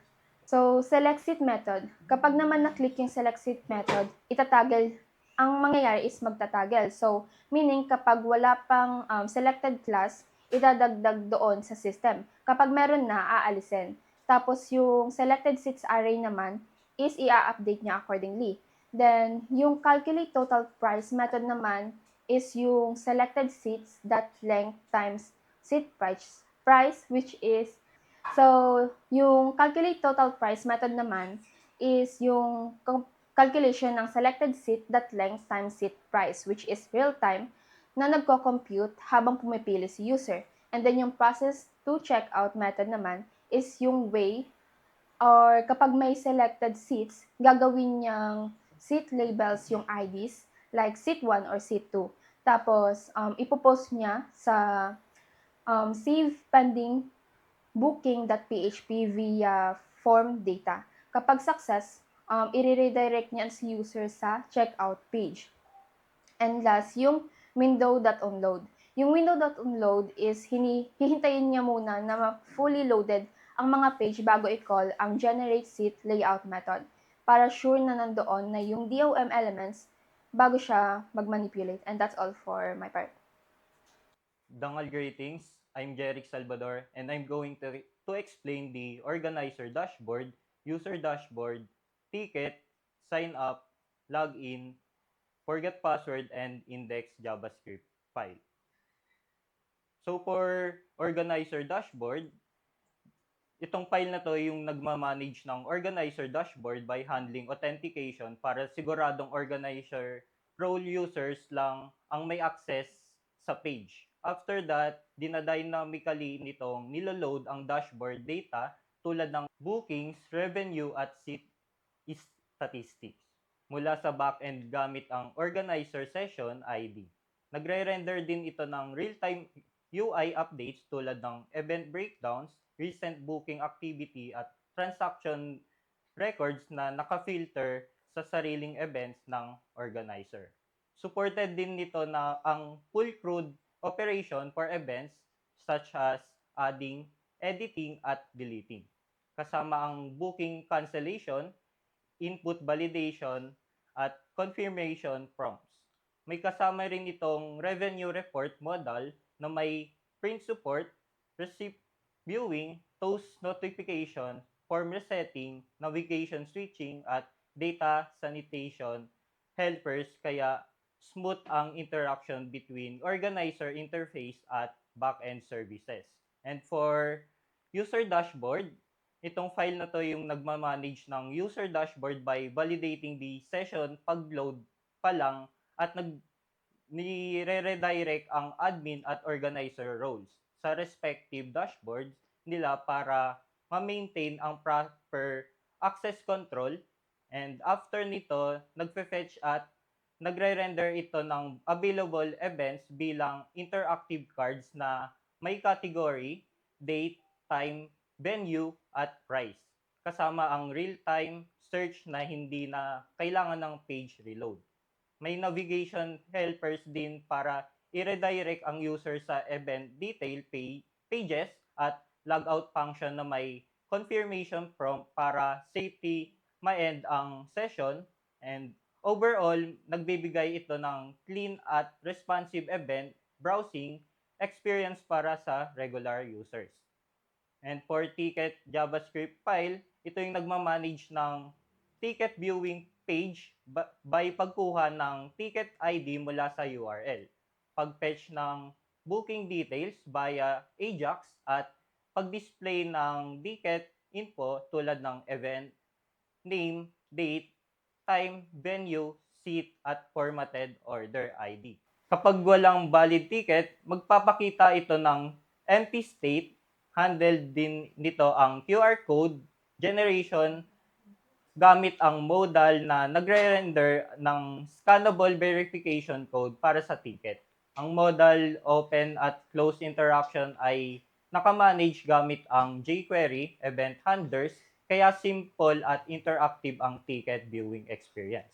so select seat method, kapag naman na-click yung select seat method, itatoggle, ang mangyayari is magtatoggle. So, meaning kapag wala pang selected class, idadagdag doon sa system. Kapag meron na, aalisin. Tapos yung selected seats array naman is i-update niya accordingly. Then, yung calculate total price method naman is yung selected seats that length times seat price, which is, so, yung calculate total price method naman is yung calculation ng selected seat that length times seat price, which is real-time na nagko-compute habang pumipili si user. And then yung process to checkout method naman is yung way or kapag may selected seats, gagawin niyang seat labels yung IDs like seat 1 or seat 2. Tapos, ipopost niya sa save pending booking.php via form data. Kapag success, i-redirect niya si user sa checkout page. And last, yung window.onload. Yung window.onload is hihintayin niya muna na fully loaded ang mga page bago i-call ang generate seat layout method para sure na nandoon na yung DOM elements bago siya mag-manipulate. And that's all for my part. Dangal greetings. I'm Jeric Salvador and I'm going to explain the organizer dashboard, user dashboard, ticket, sign up, login, forget password, and index JavaScript file. So for organizer dashboard, itong file na to yung nagmamanage ng organizer dashboard by handling authentication para siguradong organizer role users lang ang may access sa page. After that, dinadynamically nitong niloload ang dashboard data tulad ng bookings, revenue, at seat statistics mula sa backend gamit ang organizer session ID. Nagre-render din ito ng real-time UI updates tulad ng event breakdowns, recent booking activity, at transaction records na nakafilter sa sariling events ng organizer. Supported din nito na ang full CRUD operation for events such as adding, editing, at deleting. Kasama ang booking cancellation, input validation, at confirmation prompts. May kasama rin itong revenue report modal na may print support, receipt viewing, toast notification, form resetting, navigation switching, at data sanitation helpers kaya smooth ang interaction between organizer interface at backend services. And for user dashboard, itong file na to yung nagmamanage ng user dashboard by validating the session pag-load pa lang at nire-redirect ang admin at organizer roles sa respective dashboards nila para ma-maintain ang proper access control. And after nito, nagfe-fetch at nagre-render ito ng available events bilang interactive cards na may category, date, time, venue, at price. Kasama ang real-time search na hindi na kailangan ng page reload. May navigation helpers din para i-redirect ang user sa event detail pages at logout function na may confirmation prompt para safety ma-end ang session, and overall, nagbibigay ito ng clean at responsive event browsing experience para sa regular users. And for ticket JavaScript file, ito yung nagmamanage ng ticket viewing page by pagkuha ng ticket ID mula sa URL, pag-fetch ng booking details via Ajax, at pag-display ng ticket info tulad ng event, name, date, time, venue, seat, at formatted order ID. Kapag walang valid ticket, magpapakita ito ng empty state. Handled din nito ang QR code generation gamit ang modal na nagre-render ng scannable verification code para sa ticket. Ang modal open at close interaction ay nakamanage gamit ang jQuery event handlers, kaya simple at interactive ang ticket viewing experience.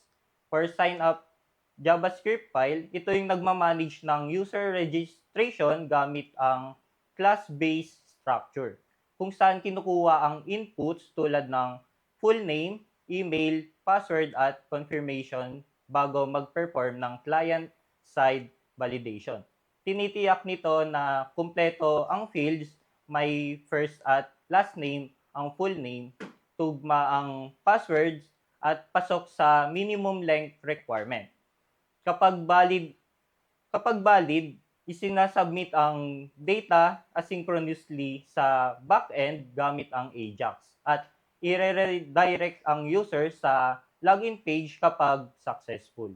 For sign up JavaScript file, ito yung nagmamanage ng user registration gamit ang class-based structure, kung saan kinukuha ang inputs tulad ng full name, email, password, at confirmation bago mag-perform ng client-side validation. Tinitiyak nito na kumpleto ang fields, may first at last name, ang full name, tugma ang passwords, at pasok sa minimum length requirement. Kapag valid, isinasubmit ang data asynchronously sa backend gamit ang Ajax, at i-redirect ang user sa login page kapag successful.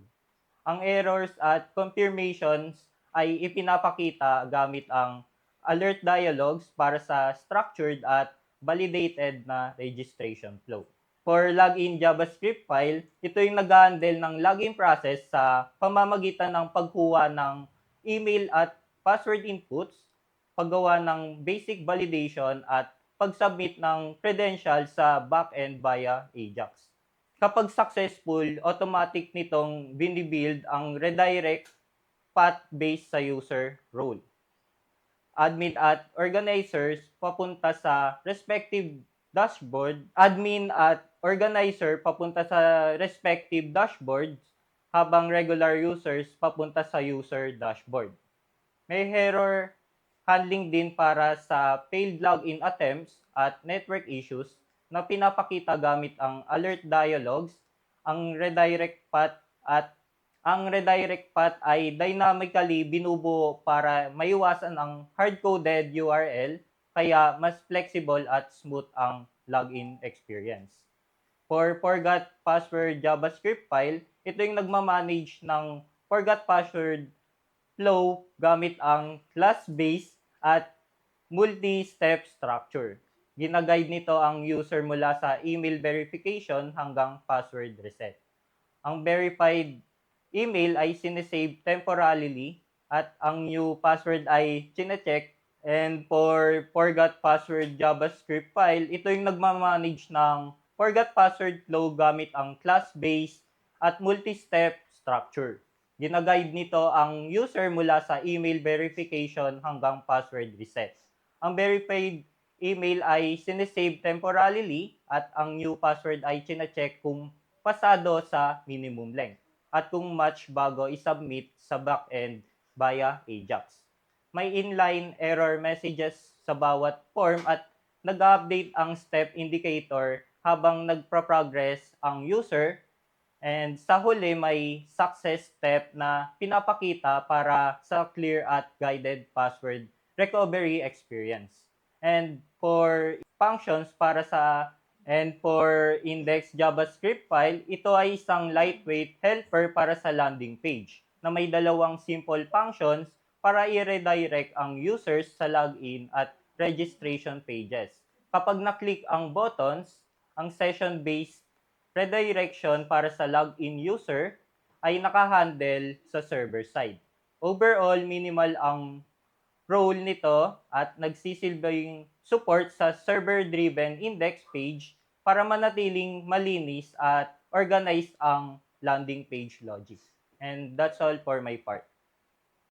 Ang errors at confirmations ay ipinapakita gamit ang alert dialogues para sa structured at validated na registration flow. For login JavaScript file, ito yung nag-handle ng login process sa pamamagitan ng pagkuha ng email at password inputs, paggawa ng basic validation, at pag-submit ng credentials sa backend via Ajax. Kapag successful, automatic nitong binibuild ang redirect path based sa user role. Admin at organizers papunta sa respective dashboard, admin at organizer papunta sa respective dashboards, habang regular users papunta sa user dashboard. May error handling din para sa failed login attempts at network issues na pinapakita gamit ang alert dialogues. Ang redirect path ay dynamically binubuo para maiwasan ang hard-coded URL, kaya mas flexible at smooth ang login experience. For forgot password JavaScript file, ito yung nagmamanage ng forgot password flow gamit ang class-based at multi-step structure. Ginaguide nito ang user mula sa email verification hanggang password reset. Ang verified email ay sinesave temporarily at ang new password ay chinecheck. And for forgot password JavaScript file, ito yung nagmamanage ng forgot password flow gamit ang class-based at multi-step structure. Ginaguide nito ang user mula sa email verification hanggang password reset. Ang verified email ay sinesave temporarily at ang new password ay chinecheck kung pasado sa minimum length at kung match bago isubmit sa backend via Ajax. May inline error messages sa bawat form at nag-update ang step indicator habang nagpa-progress ang user, and sa huli may success step na pinapakita para sa clear at guided password recovery experience. And for functions for index JavaScript file, ito ay isang lightweight helper para sa landing page na may dalawang simple functions para i-redirect ang users sa login at registration pages. Kapag na-click ang buttons, ang session-based redirection para sa login user ay nakahandle sa server side. Overall, minimal ang role nito at nagsisilbing support sa server-driven index page para manatiling malinis at organized ang landing page logic. And that's all for my part.